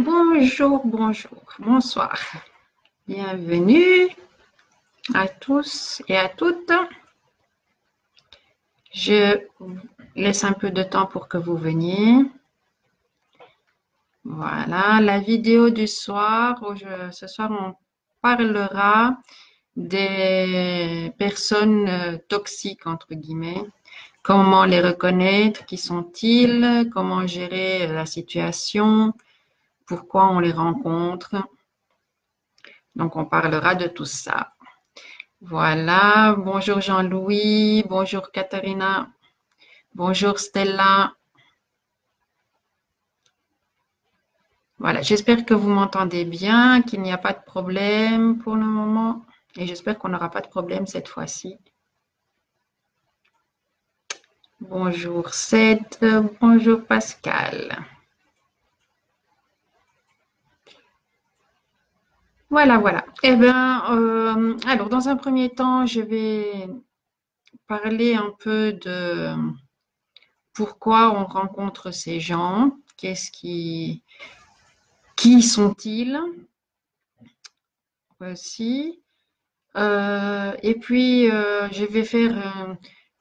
Bonjour, bonjour, bonsoir. Bienvenue à tous et à toutes. Je laisse un peu de temps pour que vous veniez. Voilà, la vidéo du soir. Ce soir, on parlera des personnes toxiques, entre guillemets. Comment les reconnaître? Qui sont-ils? Comment gérer la situation? Pourquoi on les rencontre? Donc, on parlera de tout ça. Voilà, bonjour Jean-Louis, bonjour Katharina, bonjour Stella. Voilà, j'espère que vous m'entendez bien, qu'il n'y a pas de problème pour le moment et j'espère qu'on n'aura pas de problème cette fois-ci. Bonjour Seth, bonjour Pascal. Voilà, voilà. Eh bien, alors dans un premier temps, je vais parler un peu de pourquoi on rencontre ces gens, qui sont-ils aussi. Et puis, je vais faire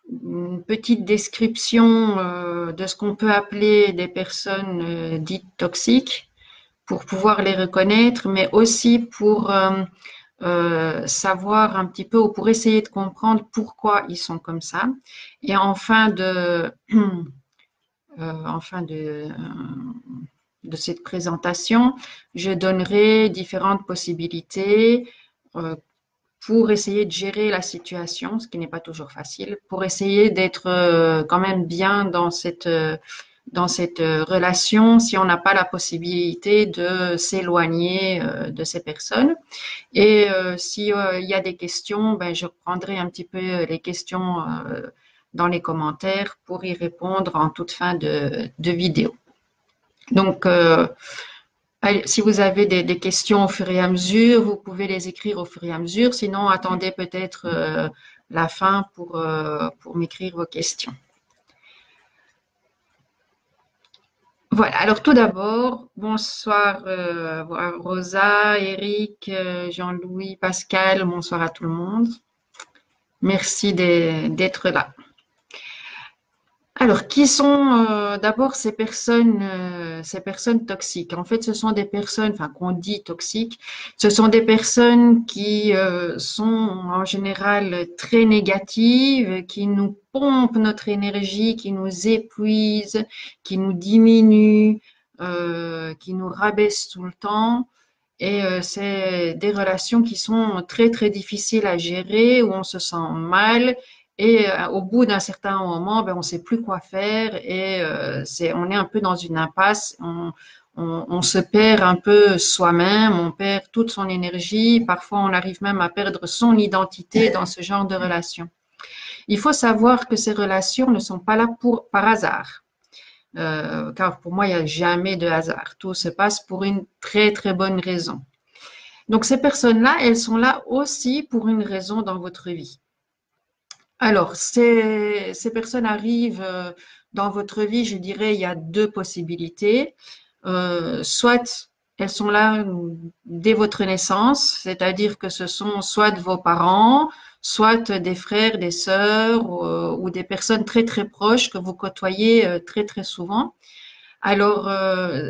une petite description de ce qu'on peut appeler des personnes dites toxiques pour pouvoir les reconnaître, mais aussi pour savoir un petit peu ou pour essayer de comprendre pourquoi ils sont comme ça. Et enfin de cette présentation, je donnerai différentes possibilités euh, pour essayer de gérer la situation, ce qui n'est pas toujours facile, pour essayer d'être quand même bien dans cette relation si on n'a pas la possibilité de s'éloigner de ces personnes. Et si il y a des questions, ben, je reprendrai un petit peu les questions dans les commentaires pour y répondre en toute fin de vidéo. Donc, allez, si vous avez des questions au fur et à mesure, vous pouvez les écrire au fur et à mesure. Sinon, attendez peut-être la fin pour m'écrire vos questions. Voilà, alors tout d'abord, bonsoir Rosa, Eric, Jean-Louis, Pascal, bonsoir à tout le monde. Merci d'être là. Alors, qui sont d'abord ces personnes toxiques? En fait, ce sont des personnes, enfin, qu'on dit toxiques, ce sont des personnes qui sont en général très négatives, qui nous pompent notre énergie, qui nous épuisent, qui nous diminuent, qui nous rabaissent tout le temps. Et c'est des relations qui sont très, très difficiles à gérer, où on se sent mal. Et au bout d'un certain moment, ben, on ne sait plus quoi faire et on est un peu dans une impasse. On se perd un peu soi-même, on perd toute son énergie. Parfois, on arrive même à perdre son identité dans ce genre de relation. Il faut savoir que ces relations ne sont pas là par hasard. Car pour moi, il n'y a jamais de hasard. Tout se passe pour une très, très bonne raison. Donc, ces personnes-là, elles sont là aussi pour une raison dans votre vie. Alors, ces personnes arrivent dans votre vie, je dirais, il y a deux possibilités. Soit elles sont là dès votre naissance, c'est-à-dire que ce sont soit vos parents, soit des frères, des sœurs ou des personnes très très proches que vous côtoyez très très souvent. Alors,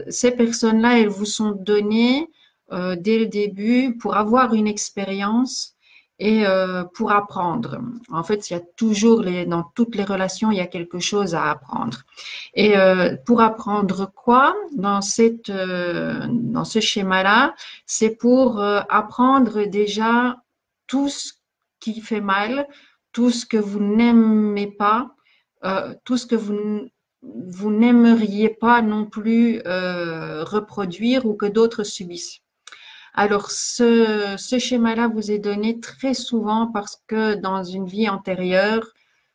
ces personnes-là, elles vous sont données dès le début pour avoir une expérience et pour apprendre. En fait, il y a toujours dans toutes les relations, il y a quelque chose à apprendre. Et pour apprendre quoi dans ce schéma-là, c'est pour apprendre déjà tout ce qui fait mal, tout ce que vous n'aimez pas, tout ce que vous n'aimeriez pas non plus reproduire ou que d'autres subissent. Alors, ce schéma-là vous est donné très souvent parce que dans une vie antérieure,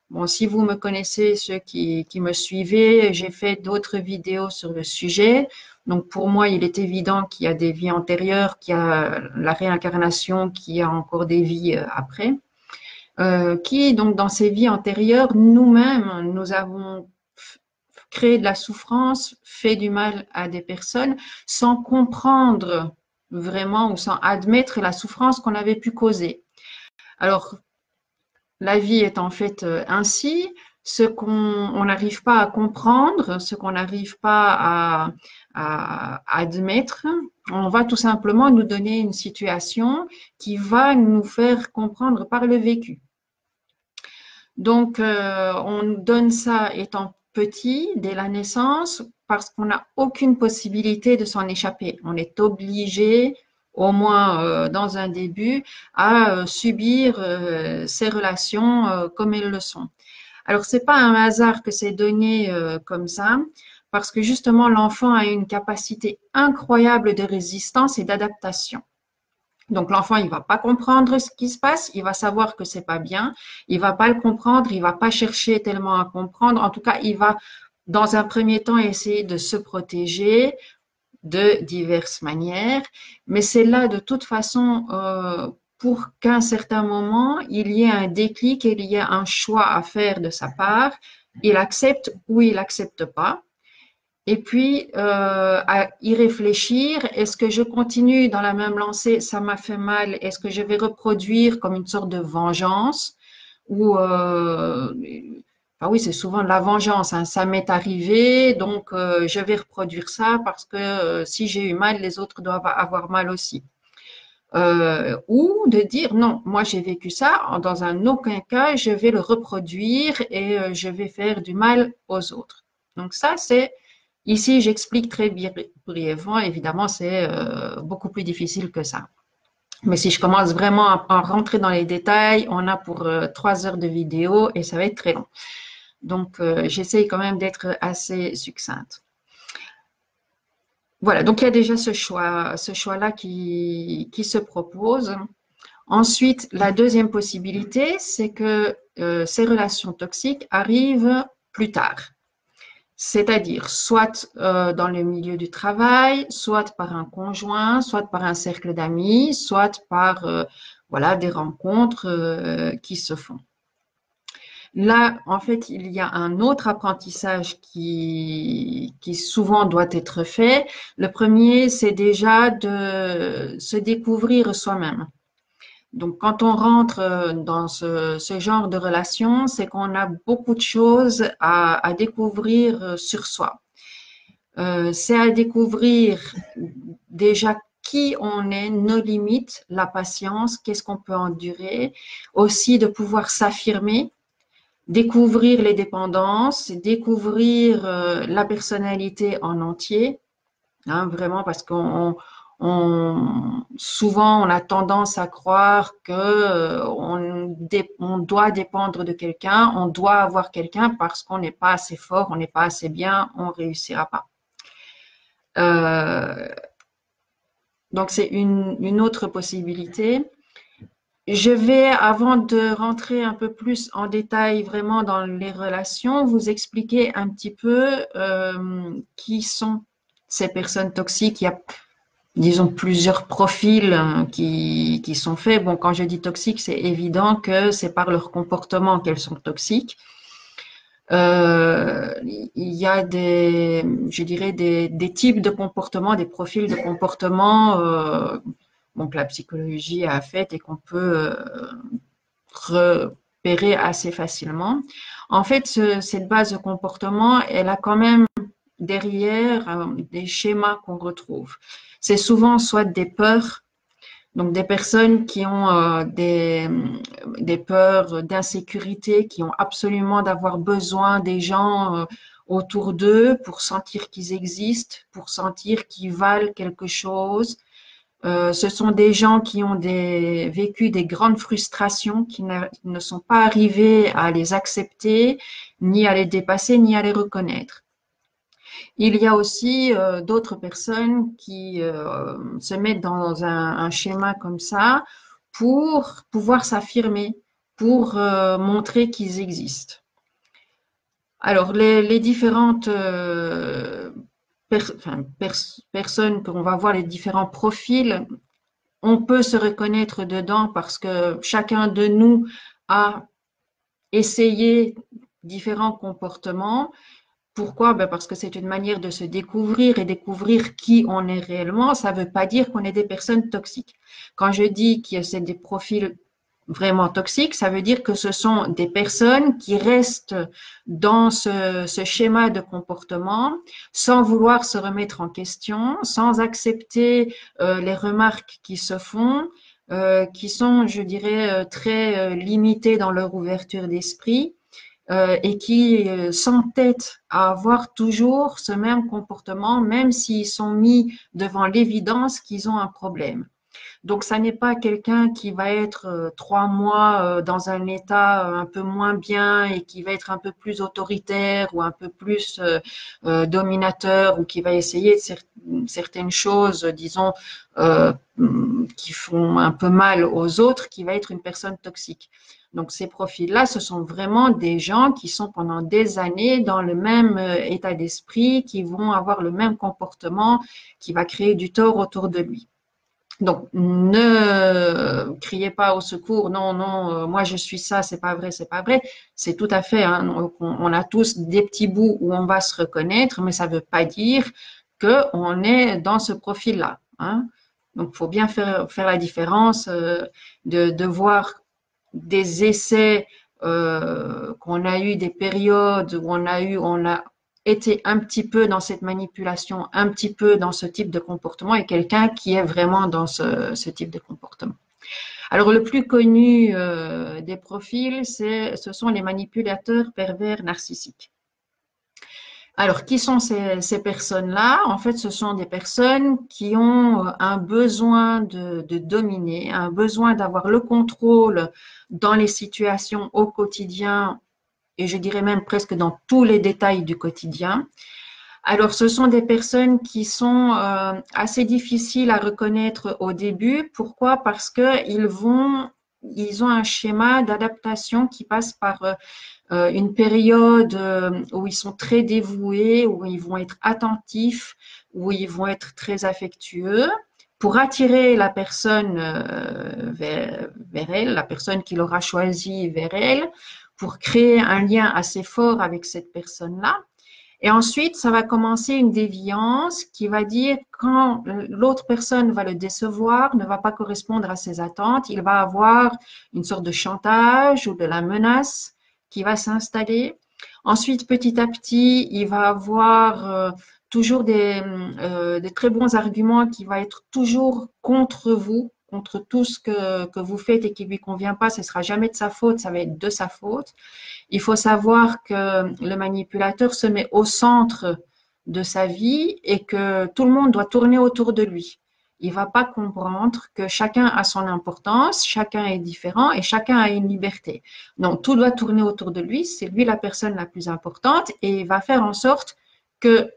bon, si vous me connaissez, ceux qui me suivaient, j'ai fait d'autres vidéos sur le sujet. Donc, pour moi, il est évident qu'il y a des vies antérieures, qu'il y a la réincarnation, qu'il y a encore des vies après. Donc, dans ces vies antérieures, nous-mêmes, nous avons crée de la souffrance, fait du mal à des personnes sans comprendre vraiment ou sans admettre la souffrance qu'on avait pu causer. Alors, la vie est en fait ainsi. Ce qu'on n'arrive pas à comprendre, ce qu'on n'arrive pas à admettre, on va tout simplement nous donner une situation qui va nous faire comprendre par le vécu. Donc, on nous donne ça étant petit, dès la naissance, parce qu'on n'a aucune possibilité de s'en échapper. On est obligé, au moins dans un début, à subir ces relations comme elles le sont. Alors, c'est pas un hasard que c'est donné comme ça, parce que justement, l'enfant a une capacité incroyable de résistance et d'adaptation. Donc l'enfant, il va pas comprendre ce qui se passe, il va savoir que c'est pas bien, il va pas le comprendre, il va pas chercher tellement à comprendre. En tout cas, il va, dans un premier temps, essayer de se protéger de diverses manières. Mais c'est là, de toute façon, pour qu'à un certain moment, il y ait un déclic, il y ait un choix à faire de sa part. Il accepte ou il accepte pas. Et puis, à y réfléchir, est-ce que je continue dans la même lancée, ça m'a fait mal, est-ce que je vais reproduire comme une sorte de vengeance ou, ah oui, c'est souvent de la vengeance, hein, ça m'est arrivé, donc je vais reproduire ça parce que si j'ai eu mal, les autres doivent avoir mal aussi. Ou de dire non, moi j'ai vécu ça, dans un aucun cas je vais le reproduire et je vais faire du mal aux autres. Donc ça, c'est ici, j'explique très brièvement. Évidemment, c'est beaucoup plus difficile que ça. Mais si je commence vraiment à rentrer dans les détails, on a pour 3 heures de vidéo et ça va être très long. Donc, j'essaye quand même d'être assez succincte. Voilà, donc il y a déjà ce choix-là qui se propose. Ensuite, la deuxième possibilité, c'est que ces relations toxiques arrivent plus tard. C'est-à-dire soit dans le milieu du travail, soit par un conjoint, soit par un cercle d'amis, soit par voilà, des rencontres qui se font. Là, en fait, il y a un autre apprentissage qui souvent doit être fait. Le premier, c'est déjà de se découvrir soi-même. Donc, quand on rentre dans ce genre de relation, c'est qu'on a beaucoup de choses à découvrir sur soi. C'est à découvrir déjà qui on est, nos limites, la patience, qu'est-ce qu'on peut endurer, aussi de pouvoir s'affirmer, découvrir les dépendances, découvrir la personnalité en entier, hein, vraiment parce souvent on a tendance à croire que on doit dépendre de quelqu'un, on doit avoir quelqu'un parce qu'on n'est pas assez fort, on n'est pas assez bien, on réussira pas. Donc c'est une autre possibilité. Je vais, avant de rentrer un peu plus en détail vraiment dans les relations, vous expliquer un petit peu qui sont ces personnes toxiques. Il y a, disons, plusieurs profils qui sont faits. Bon, quand je dis toxiques, c'est évident que c'est par leur comportement qu'elles sont toxiques. Il y a je dirais des types de comportements, des profils de comportement que la psychologie a fait et qu'on peut repérer assez facilement. En fait, cette base de comportement, elle a quand même derrière des schémas qu'on retrouve. C'est souvent soit des peurs, donc des personnes qui ont des peurs d'insécurité, qui ont absolument d'avoir besoin des gens autour d'eux pour sentir qu'ils existent, pour sentir qu'ils valent quelque chose. Ce sont des gens qui ont vécu des grandes frustrations, qui ne sont pas arrivés à les accepter, ni à les dépasser, ni à les reconnaître. Il y a aussi d'autres personnes qui se mettent dans un schéma comme ça pour pouvoir s'affirmer, pour montrer qu'ils existent. Alors, les différentes personnes qu'on va voir, les différents profils, on peut se reconnaître dedans parce que chacun de nous a essayé différents comportements. Pourquoi? Ben parce que c'est une manière de se découvrir et découvrir qui on est réellement. Ça ne veut pas dire qu'on est des personnes toxiques. Quand je dis que c'est des profils vraiment toxiques, ça veut dire que ce sont des personnes qui restent dans ce schéma de comportement sans vouloir se remettre en question, sans accepter les remarques qui se font, qui sont, je dirais, très limitées dans leur ouverture d'esprit et qui s'entêtent à avoir toujours ce même comportement, même s'ils sont mis devant l'évidence qu'ils ont un problème. Donc, ça n'est pas quelqu'un qui va être 3 mois dans un état un peu moins bien et qui va être un peu plus autoritaire ou un peu plus dominateur ou qui va essayer certaines choses, disons, qui font un peu mal aux autres, qui va être une personne toxique. Donc, ces profils-là, ce sont vraiment des gens qui sont pendant des années dans le même état d'esprit, qui vont avoir le même comportement, qui va créer du tort autour de lui. Donc, ne criez pas au secours, non, non, moi je suis ça, c'est pas vrai, c'est pas vrai. C'est tout à fait, hein, on a tous des petits bouts où on va se reconnaître, mais ça veut pas dire qu'on est dans ce profil-là. Hein. Donc, il faut bien faire la différence de voir des essais qu'on a eu, des périodes où on a été un petit peu dans cette manipulation, un petit peu dans ce type de comportement et quelqu'un qui est vraiment dans ce type de comportement. Alors, le plus connu des profils, ce sont les manipulateurs pervers narcissiques. Alors, qui sont ces personnes-là? En fait, ce sont des personnes qui ont un besoin de dominer, un besoin d'avoir le contrôle dans les situations au quotidien et je dirais même presque dans tous les détails du quotidien. Alors, ce sont des personnes qui sont assez difficiles à reconnaître au début. Pourquoi? Parce qu'ils ont un schéma d'adaptation qui passe par une période où ils sont très dévoués, où ils vont être attentifs, où ils vont être très affectueux pour attirer la personne vers elle, la personne qu'il aura choisie vers elle, pour créer un lien assez fort avec cette personne-là. Et ensuite, ça va commencer une déviance qui va dire quand l'autre personne va le décevoir, ne va pas correspondre à ses attentes, il va avoir une sorte de chantage ou de la menace qui va s'installer. Ensuite, petit à petit, il va avoir toujours des très bons arguments qui vont être toujours contre vous, contre tout ce que vous faites et qui ne lui convient pas. Ce ne sera jamais de sa faute, ça va être de sa faute. Il faut savoir que le manipulateur se met au centre de sa vie et que tout le monde doit tourner autour de lui. Il ne va pas comprendre que chacun a son importance, chacun est différent et chacun a une liberté. Donc, tout doit tourner autour de lui. C'est lui la personne la plus importante et il va faire en sorte que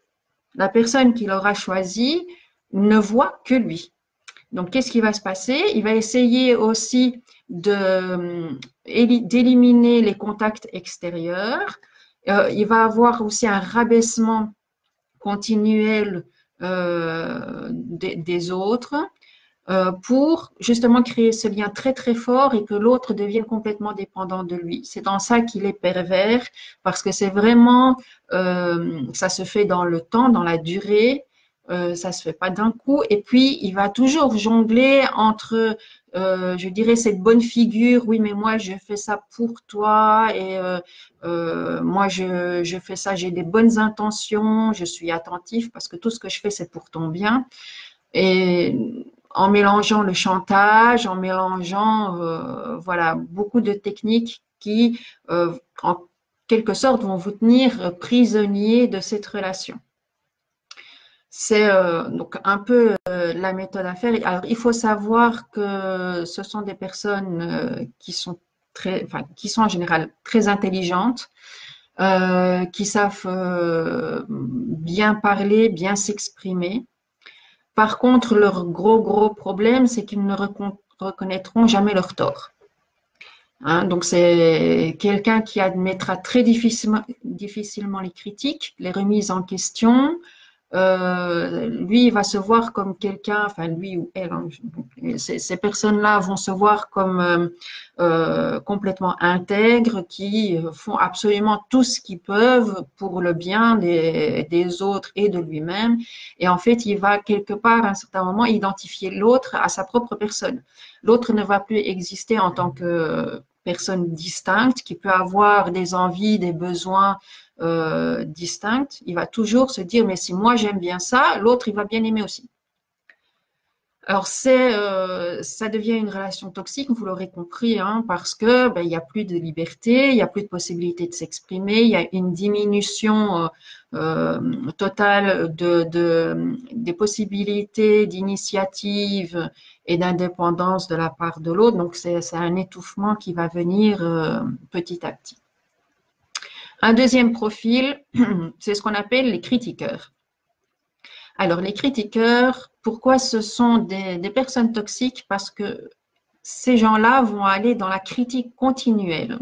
la personne qu'il aura choisie ne voit que lui. Donc, qu'est-ce qui va se passer? Il va essayer aussi d'éliminer les contacts extérieurs. Il va avoir aussi un rabaissement continuel des autres pour justement créer ce lien très très fort et que l'autre devienne complètement dépendant de lui. C'est dans ça qu'il est pervers parce que c'est vraiment, ça se fait dans le temps, dans la durée. Ça se fait pas d'un coup. Et puis, il va toujours jongler entre, je dirais, cette bonne figure. Oui, mais moi, je fais ça pour toi. Et moi, je fais ça, j'ai des bonnes intentions. Je suis attentif parce que tout ce que je fais, c'est pour ton bien. Et en mélangeant le chantage, en mélangeant, voilà, beaucoup de techniques qui, en quelque sorte, vont vous tenir prisonnier de cette relation. C'est donc un peu la méthode à faire. Alors, il faut savoir que ce sont des personnes qui sont qui sont en général très intelligentes, qui savent bien parler, bien s'exprimer. Par contre, leur gros problème, c'est qu'ils ne reconnaîtront jamais leur tort. Hein, donc, c'est quelqu'un qui admettra très difficilement les critiques, les remises en question, lui, il va se voir comme quelqu'un, enfin lui ou elle, hein, ces personnes-là vont se voir comme complètement intègres, qui font absolument tout ce qu'ils peuvent pour le bien des autres et de lui-même. Et en fait, il va quelque part, à un certain moment, identifier l'autre à sa propre personne. L'autre ne va plus exister en tant que personne distincte qui peut avoir des envies, des besoins distinctes. Il va toujours se dire, mais si moi j'aime bien ça, l'autre il va bien aimer aussi. Alors ça devient une relation toxique, vous l'aurez compris, hein, parce que ben, il n'y a plus de liberté, il n'y a plus de possibilité de s'exprimer, il y a une diminution totale des possibilités d'initiative et d'indépendance de la part de l'autre. Donc c'est un étouffement qui va venir petit à petit. Un deuxième profil, c'est ce qu'on appelle les critiqueurs. Alors, les critiqueurs, pourquoi ce sont des personnes toxiques? Parce que ces gens-là vont aller dans la critique continuelle.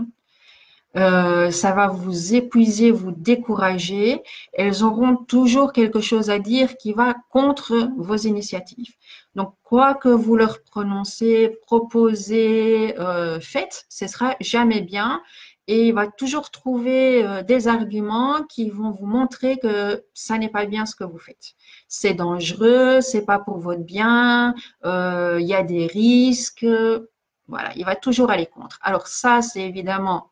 Ça va vous épuiser, vous décourager. Elles auront toujours quelque chose à dire qui va contre vos initiatives. Donc, quoi que vous leur prononcez, proposez, faites, ce sera jamais bien. Et il va toujours trouver des arguments qui vont vous montrer que ça n'est pas bien ce que vous faites. C'est dangereux, c'est pas pour votre bien, il y a des risques. Voilà, il va toujours aller contre. Alors ça, c'est évidemment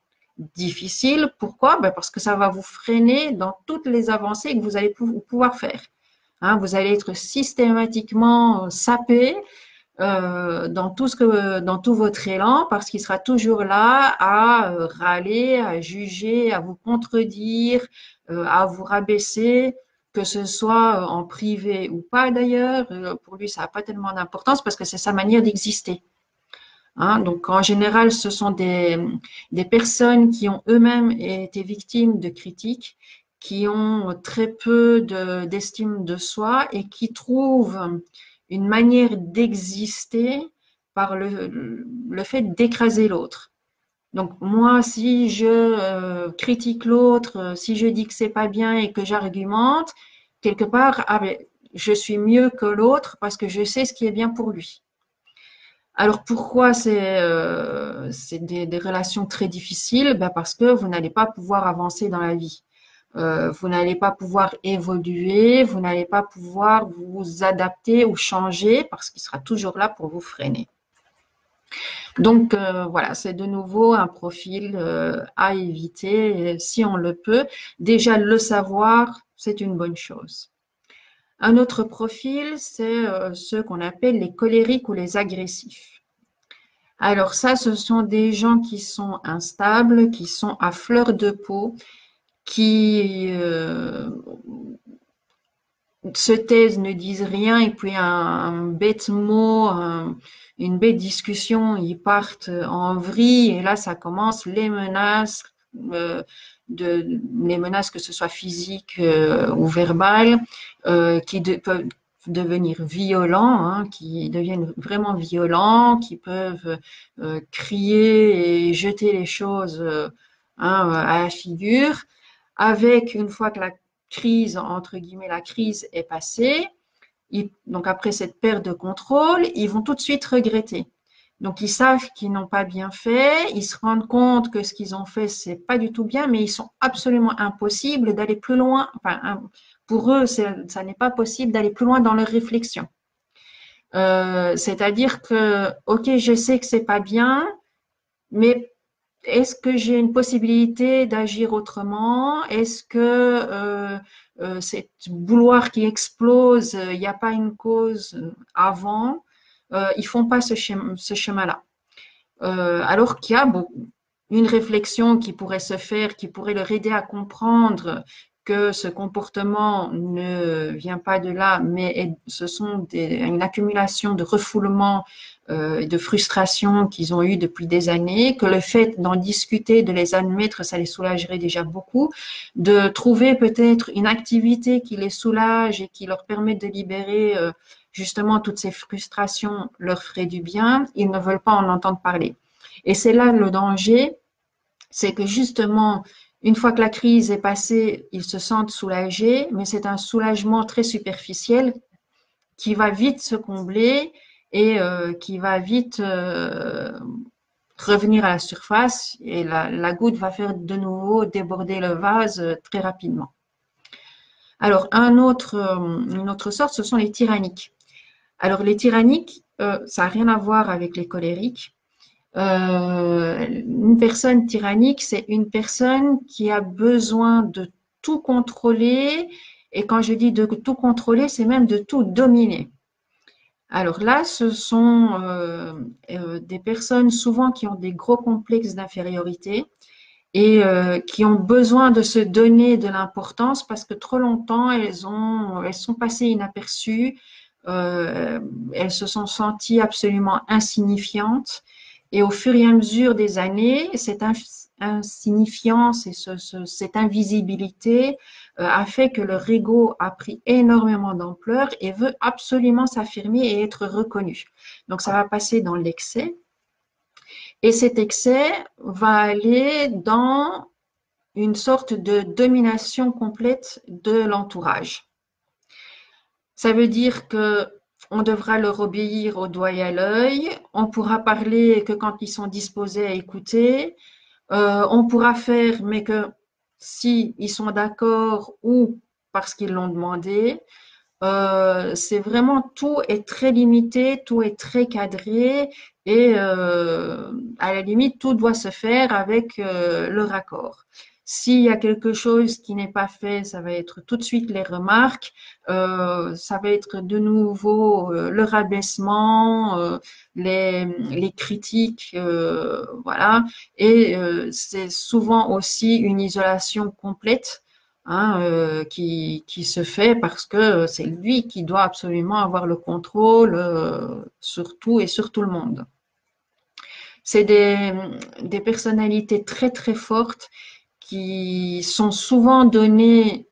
difficile. Pourquoi? Ben parce que ça va vous freiner dans toutes les avancées que vous allez pouvoir faire. Hein, vous allez être systématiquement sapé dans tout votre élan parce qu'il sera toujours là à râler, à juger, à vous contredire, à vous rabaisser, que ce soit en privé ou pas d'ailleurs. Pour lui, ça n'a pas tellement d'importance parce que c'est sa manière d'exister. Hein, donc, en général, ce sont des personnes qui ont eux-mêmes été victimes de critiques, qui ont très peu d'estime de soi et qui trouvent une manière d'exister par le fait d'écraser l'autre. Donc, moi, si je critique l'autre, si je dis que c'est pas bien et que j'argumente, quelque part, ah ben, je suis mieux que l'autre parce que je sais ce qui est bien pour lui. Alors pourquoi c'est des relations très difficiles? Ben parce que vous n'allez pas pouvoir avancer dans la vie. Vous n'allez pas pouvoir évoluer, vous n'allez pas pouvoir vous adapter ou changer parce qu'il sera toujours là pour vous freiner. Donc voilà, c'est de nouveau un profil à éviter si on le peut. Déjà le savoir, c'est une bonne chose. Un autre profil, c'est ceux qu'on appelle les colériques ou les agressifs. Alors ça, ce sont des gens qui sont instables, qui sont à fleur de peau, qui se taisent, ne disent rien, et puis un bête mot, une bête discussion, ils partent en vrille, et là, ça commence les menaces, euh, les menaces que ce soit physiques ou verbales, peuvent devenir violents, hein, qui deviennent vraiment violents, qui peuvent crier et jeter les choses hein, à la figure, avec une fois que la crise, entre guillemets, la crise est passée, donc après cette perte de contrôle, ils vont tout de suite regretter. Donc ils savent qu'ils n'ont pas bien fait, ils se rendent compte que ce qu'ils ont fait, c'est pas du tout bien, mais ils sont absolument impossibles d'aller plus loin. Enfin, pour eux, ça n'est pas possible d'aller plus loin dans leur réflexion. C'est-à-dire que, ok, je sais que c'est pas bien, mais est-ce que j'ai une possibilité d'agir autrement? Est-ce que cette bouilloire qui explose, il n'y a pas une cause avant? Ils font pas ce chemin-là. Alors qu'il y a une réflexion qui pourrait se faire, qui pourrait leur aider à comprendre que ce comportement ne vient pas de là, mais ce sont une accumulation de refoulement et de frustration qu'ils ont eu depuis des années, que le fait d'en discuter, de les admettre, ça les soulagerait déjà beaucoup, de trouver peut-être une activité qui les soulage et qui leur permet de libérer justement toutes ces frustrations leur ferait du bien, ils ne veulent pas en entendre parler. Et c'est là le danger, c'est que justement, Une fois que la crise est passée, ils se sentent soulagés, mais c'est un soulagement très superficiel qui va vite se combler et qui va vite revenir à la surface et la goutte va faire de nouveau déborder le vase très rapidement. Alors, une autre sorte, ce sont les tyranniques. Alors, les tyranniques, ça n'a rien à voir avec les colériques. Une personne tyrannique, c'est une personne qui a besoin de tout contrôler. Et quand je dis de tout contrôler, c'est même de tout dominer. Alors là, ce sont des personnes souvent qui ont des gros complexes d'infériorité et qui ont besoin de se donner de l'importance parce que trop longtemps, elles sont passées inaperçues, euh, elles se sont senties absolument insignifiantes. Et au fur et à mesure des années, cette insignifiance et cette invisibilité a fait que leur ego a pris énormément d'ampleur et veut absolument s'affirmer et être reconnu. Donc ça va passer dans l'excès. Et cet excès va aller dans une sorte de domination complète de l'entourage. Ça veut dire que on devra leur obéir au doigt et à l'œil, on pourra parler que quand ils sont disposés à écouter, on pourra faire, mais que si ils sont d'accord ou parce qu'ils l'ont demandé. C'est vraiment tout est très limité, tout est très cadré et à la limite tout doit se faire avec leur accord. S'il y a quelque chose qui n'est pas fait, ça va être tout de suite les remarques, ça va être de nouveau le rabaissement, les critiques, voilà. Et c'est souvent aussi une isolation complète hein, qui se fait parce que c'est lui qui doit absolument avoir le contrôle sur tout et sur tout le monde. C'est des personnalités très très fortes qui sont souvent données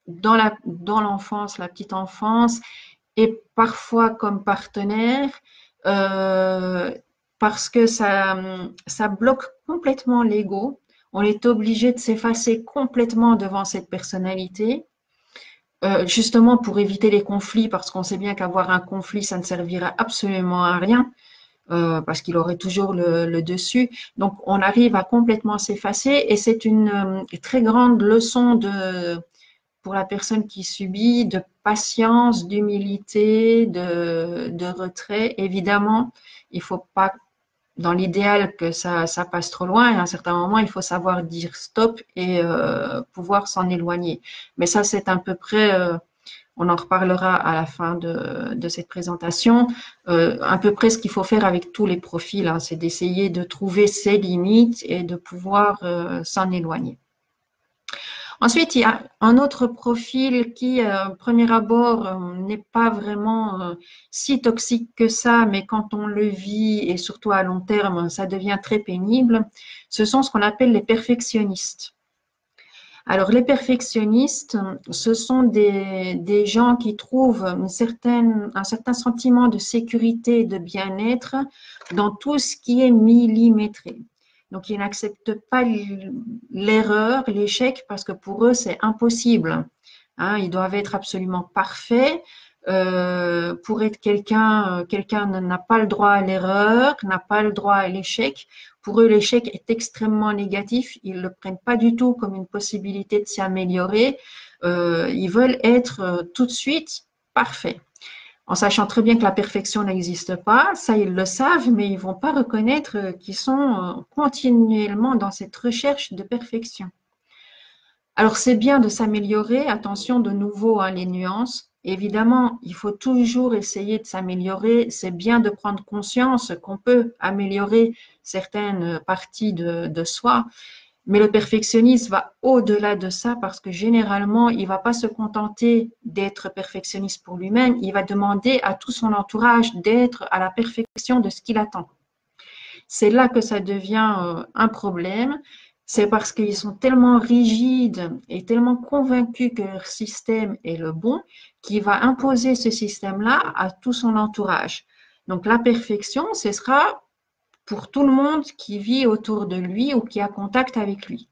dans l'enfance, la petite enfance, et parfois comme partenaire, euh, parce que ça bloque complètement l'ego. On est obligé de s'effacer complètement devant cette personnalité, justement pour éviter les conflits, parce qu'on sait bien qu'avoir un conflit, ça ne servira absolument à rien, parce qu'il aurait toujours le dessus. Donc, on arrive à complètement s'effacer et c'est une très grande leçon pour la personne qui subit de patience, d'humilité, de retrait. Évidemment, il ne faut pas dans l'idéal que ça passe trop loin, et à un certain moment, il faut savoir dire stop et pouvoir s'en éloigner. Mais ça, c'est à peu près, on en reparlera à la fin de cette présentation, à peu près ce qu'il faut faire avec tous les profils, hein, c'est d'essayer de trouver ses limites et de pouvoir s'en éloigner. Ensuite, il y a un autre profil qui, premier abord, n'est pas vraiment si toxique que ça, mais quand on le vit et surtout à long terme, ça devient très pénible. Ce sont ce qu'on appelle les perfectionnistes. Alors, les perfectionnistes, ce sont des gens qui trouvent un certain sentiment de sécurité et de bien-être dans tout ce qui est millimétré. Donc, ils n'acceptent pas l'erreur, l'échec, parce que pour eux, c'est impossible. Hein, ils doivent être absolument parfaits. Pour être quelqu'un n'a pas le droit à l'erreur, n'a pas le droit à l'échec. Pour eux, l'échec est extrêmement négatif. Ils ne le prennent pas du tout comme une possibilité de s'y améliorer. Ils veulent être tout de suite parfaits en sachant très bien que la perfection n'existe pas, ça ils le savent, mais ils vont pas reconnaître qu'ils sont continuellement dans cette recherche de perfection. Alors c'est bien de s'améliorer, attention de nouveau à les nuances. Évidemment, il faut toujours essayer de s'améliorer. C'est bien de prendre conscience qu'on peut améliorer certaines parties de soi, mais le perfectionniste va au-delà de ça parce que généralement, il ne va pas se contenter d'être perfectionniste pour lui-même, il va demander à tout son entourage d'être à la perfection de ce qu'il attend. C'est là que ça devient un problème. C'est parce qu'ils sont tellement rigides et tellement convaincus que leur système est le bon qu'il va imposer ce système-là à tout son entourage. Donc la perfection, ce sera pour tout le monde qui vit autour de lui ou qui a contact avec lui.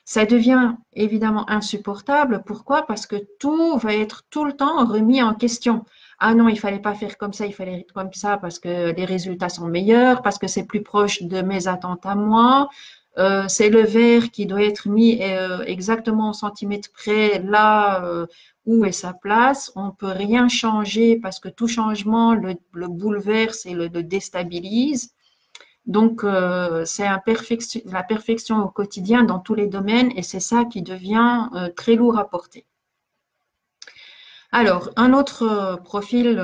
Ça devient évidemment insupportable. Pourquoi? Parce que tout va être tout le temps remis en question. Ah non, il fallait pas faire comme ça, il fallait faire comme ça parce que les résultats sont meilleurs, parce que c'est plus proche de mes attentes à moi. C'est le verre qui doit être mis exactement au centimètre près là où est sa place. On peut rien changer parce que tout changement le bouleverse et le déstabilise. Donc, c'est la perfection au quotidien dans tous les domaines et c'est ça qui devient très lourd à porter. Alors, un autre profil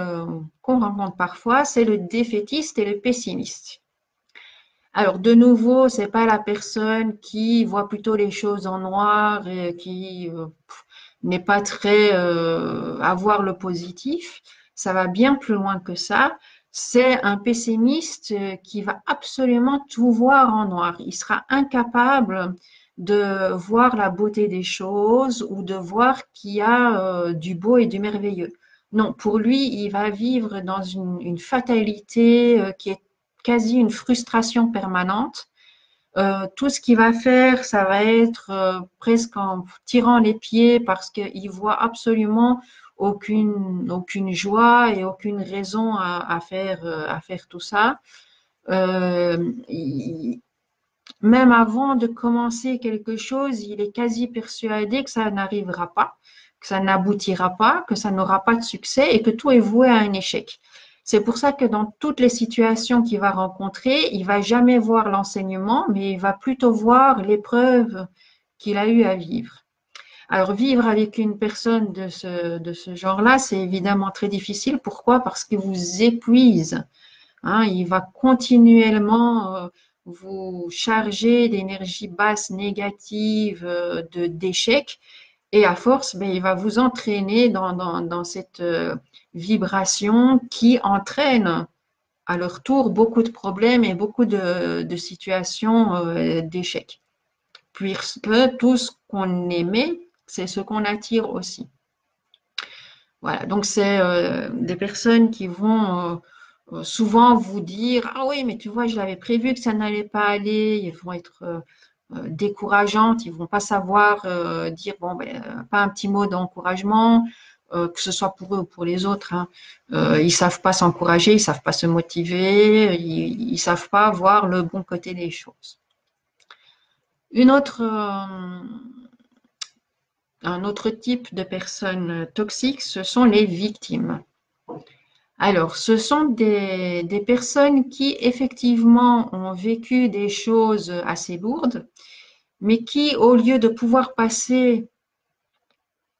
qu'on rencontre parfois, c'est le défaitiste et le pessimiste. Alors, de nouveau, c'est pas la personne qui voit plutôt les choses en noir et qui n'est pas très à voir le positif. Ça va bien plus loin que ça. C'est un pessimiste qui va absolument tout voir en noir. Il sera incapable de voir la beauté des choses ou de voir qu'il y a du beau et du merveilleux. Non, pour lui, il va vivre dans une fatalité qui est quasi une frustration permanente. Tout ce qu'il va faire, ça va être presque en tirant les pieds parce qu'il voit absolument aucune joie et aucune raison à faire tout ça. Il, même avant de commencer quelque chose, il est quasi persuadé que ça n'arrivera pas, que ça n'aboutira pas, que ça n'aura pas de succès et que tout est voué à un échec. C'est pour ça que dans toutes les situations qu'il va rencontrer, il va jamais voir l'enseignement, mais il va plutôt voir l'épreuve qu'il a eu à vivre. Alors, vivre avec une personne de ce genre-là, c'est évidemment très difficile. Pourquoi? Parce qu'il vous épuise. Hein, il va continuellement vous charger d'énergie basse négative, d'échec, et à force, ben, il va vous entraîner dans cette vibration qui entraîne à leur tour beaucoup de problèmes et beaucoup de situations d'échec. Puisque tout ce qu'on aimait, c'est ce qu'on attire aussi. Voilà, donc c'est des personnes qui vont souvent vous dire, ah oui, mais tu vois, je l'avais prévu que ça n'allait pas aller. Ils vont être décourageantes, ils vont pas savoir dire, bon, ben, pas un petit mot d'encouragement, que ce soit pour eux ou pour les autres. Hein. Ils savent pas s'encourager, ils savent pas se motiver, ils savent pas voir le bon côté des choses. Une autre, un autre type de personnes toxiques, ce sont les victimes. Alors, ce sont des personnes qui effectivement ont vécu des choses assez lourdes, mais qui, au lieu de pouvoir passer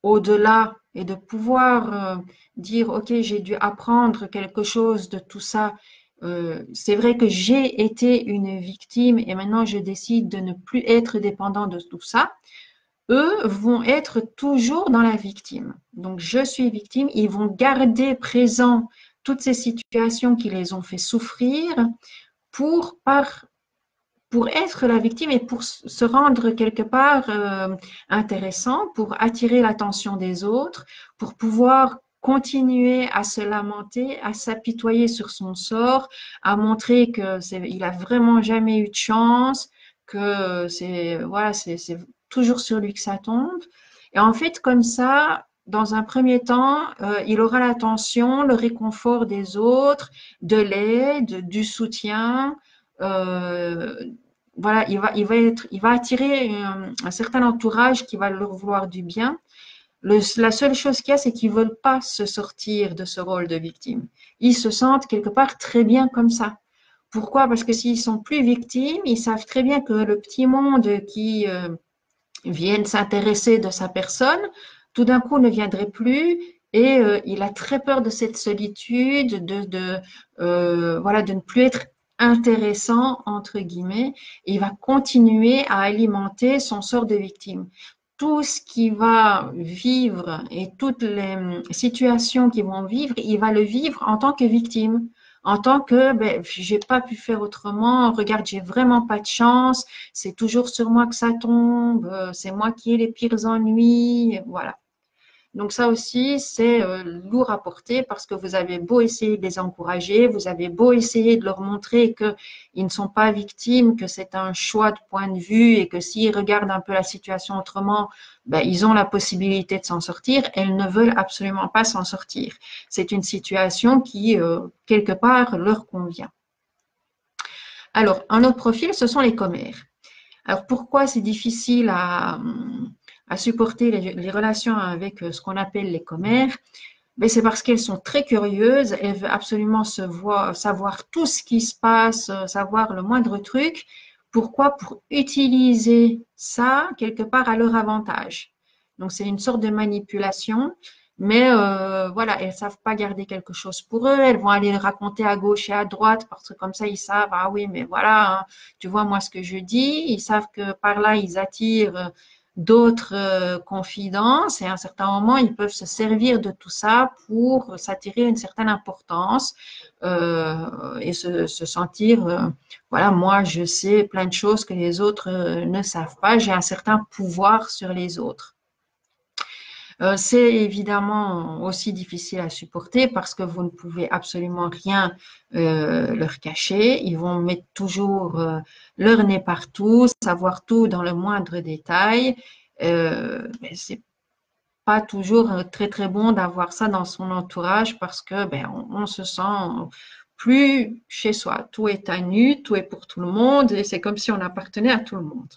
au-delà et de pouvoir dire, OK, j'ai dû apprendre quelque chose de tout ça, c'est vrai que j'ai été une victime et maintenant je décide de ne plus être dépendant de tout ça, eux vont être toujours dans la victime. Donc, je suis victime, ils vont garder présent toutes ces situations qui les ont fait souffrir pour, pour être la victime et pour se rendre quelque part intéressant, pour attirer l'attention des autres, pour pouvoir continuer à se lamenter, à s'apitoyer sur son sort, à montrer que il a vraiment jamais eu de chance, que c'est toujours sur lui que ça tombe. Et en fait, comme ça, dans un premier temps, il aura l'attention, le réconfort des autres, de l'aide, du soutien. Euh, voilà, il va attirer un certain entourage qui va leur vouloir du bien. La seule chose qu'il y a, c'est qu'ils veulent pas se sortir de ce rôle de victime. Ils se sentent quelque part très bien comme ça. Pourquoi? Parce que s'ils sont plus victimes, ils savent très bien que le petit monde qui vient s'intéresser de sa personne, tout d'un coup ne viendrait plus et il a très peur de cette solitude, voilà, de ne plus être intéressant, entre guillemets, et il va continuer à alimenter son sort de victime. Tout ce qu'il va vivre et toutes les situations qu'ils vont vivre, il va le vivre en tant que victime, en tant que ben, j'ai pas pu faire autrement, regarde, j'ai vraiment pas de chance, c'est toujours sur moi que ça tombe, c'est moi qui ai les pires ennuis, voilà. Donc ça aussi, c'est lourd à porter parce que vous avez beau essayer de les encourager, vous avez beau essayer de leur montrer qu'ils ne sont pas victimes, que c'est un choix de point de vue et que s'ils regardent un peu la situation autrement, ben, ils ont la possibilité de s'en sortir. Elles ne veulent absolument pas s'en sortir. C'est une situation qui, quelque part, leur convient. Alors, un autre profil, ce sont les commères. Alors, pourquoi c'est difficile à supporter les relations avec ce qu'on appelle les commères? Ben, c'est parce qu'elles sont très curieuses, elles veulent absolument savoir tout ce qui se passe, savoir le moindre truc. Pourquoi? Pour utiliser ça quelque part à leur avantage. Donc, c'est une sorte de manipulation, mais voilà, elles ne savent pas garder quelque chose pour eux. Elles vont aller le raconter à gauche et à droite parce que comme ça, ils savent, ah oui, mais voilà, hein, tu vois moi ce que je dis. Ils savent que par là, ils attirent d'autres confidences et à un certain moment, ils peuvent se servir de tout ça pour s'attirer une certaine importance et se sentir, voilà, moi, je sais plein de choses que les autres ne savent pas, j'ai un certain pouvoir sur les autres. C'est évidemment aussi difficile à supporter parce que vous ne pouvez absolument rien leur cacher. Ils vont mettre toujours leur nez partout, savoir tout dans le moindre détail. Mais c'est pas toujours très très bon d'avoir ça dans son entourage parce que ben, on se sent plus chez soi. Tout est à nu, tout est pour tout le monde et c'est comme si on appartenait à tout le monde.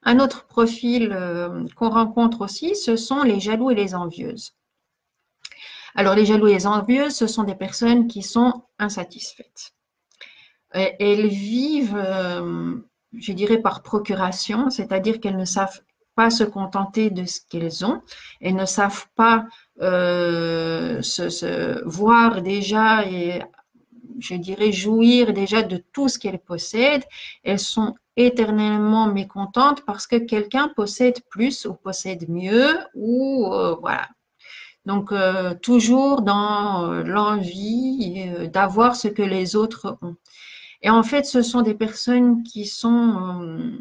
Un autre profil qu'on rencontre aussi, ce sont les jaloux et les envieuses. Alors, les jaloux et les envieuses, ce sont des personnes qui sont insatisfaites. Elles vivent, je dirais, par procuration, c'est-à-dire qu'elles ne savent pas se contenter de ce qu'elles ont. Elles ne savent pas se voir déjà et, je dirais, jouir déjà de tout ce qu'elles possèdent. Elles sont éternellement mécontentes parce que quelqu'un possède plus ou possède mieux ou voilà. Donc, toujours dans l'envie d'avoir ce que les autres ont. Et en fait, ce sont des personnes qui sont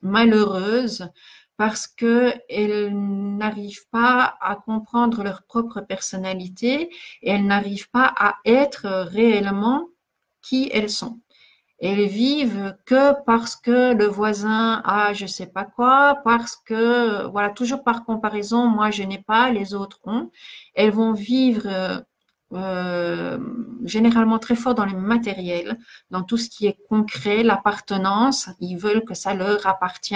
malheureuses parce qu'elles n'arrivent pas à comprendre leur propre personnalité et elles n'arrivent pas à être réellement qui elles sont. Elles vivent que parce que le voisin a je sais pas quoi, parce que, voilà, toujours par comparaison, moi je n'ai pas, les autres ont. Elles vont vivre généralement très fort dans le matériel, dans tout ce qui est concret, l'appartenance. Ils veulent que ça leur appartient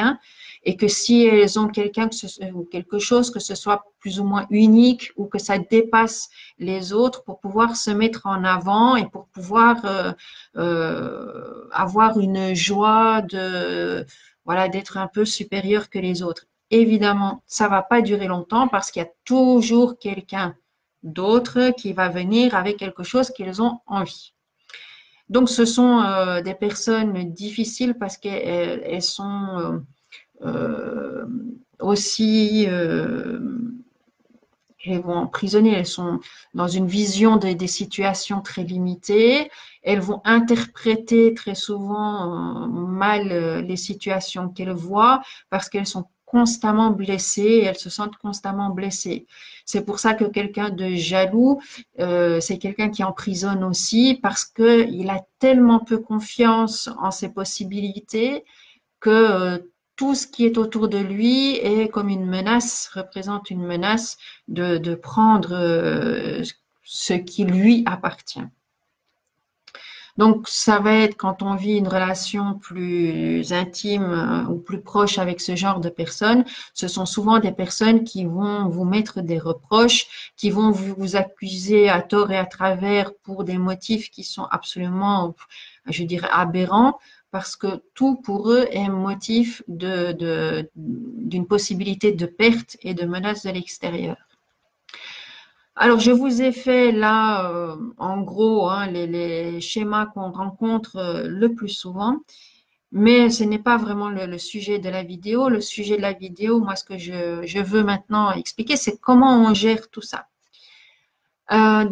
et que si elles ont quelqu'un ou quelque chose, que ce soit plus ou moins unique ou que ça dépasse les autres pour pouvoir se mettre en avant et pour pouvoir avoir une joie de voilà d'être un peu supérieur que les autres. Évidemment, ça va pas durer longtemps parce qu'il y a toujours quelqu'un d'autre qui va venir avec quelque chose qu'ils ont envie. Donc, ce sont des personnes difficiles parce qu'elles sont aussi elles vont emprisonner, elles sont dans une vision des situations très limitées, elles vont interpréter très souvent mal les situations qu'elles voient parce qu'elles sont constamment blessées, elles se sentent constamment blessées. C'est pour ça que quelqu'un de jaloux, c'est quelqu'un qui emprisonne aussi parce qu'il a tellement peu confiance en ses possibilités que tout ce qui est autour de lui est comme une menace, représente une menace de prendre ce qui lui appartient. Donc, ça va être quand on vit une relation plus intime ou plus proche avec ce genre de personnes, ce sont souvent des personnes qui vont vous mettre des reproches, qui vont vous accuser à tort et à travers pour des motifs qui sont absolument, je dirais, aberrants, parce que tout pour eux est motif d'une possibilité de perte et de menace de l'extérieur. Alors, je vous ai fait là, en gros, hein, les schémas qu'on rencontre le plus souvent, mais ce n'est pas vraiment le sujet de la vidéo. Le sujet de la vidéo, moi, ce que je veux maintenant expliquer, c'est comment on gère tout ça.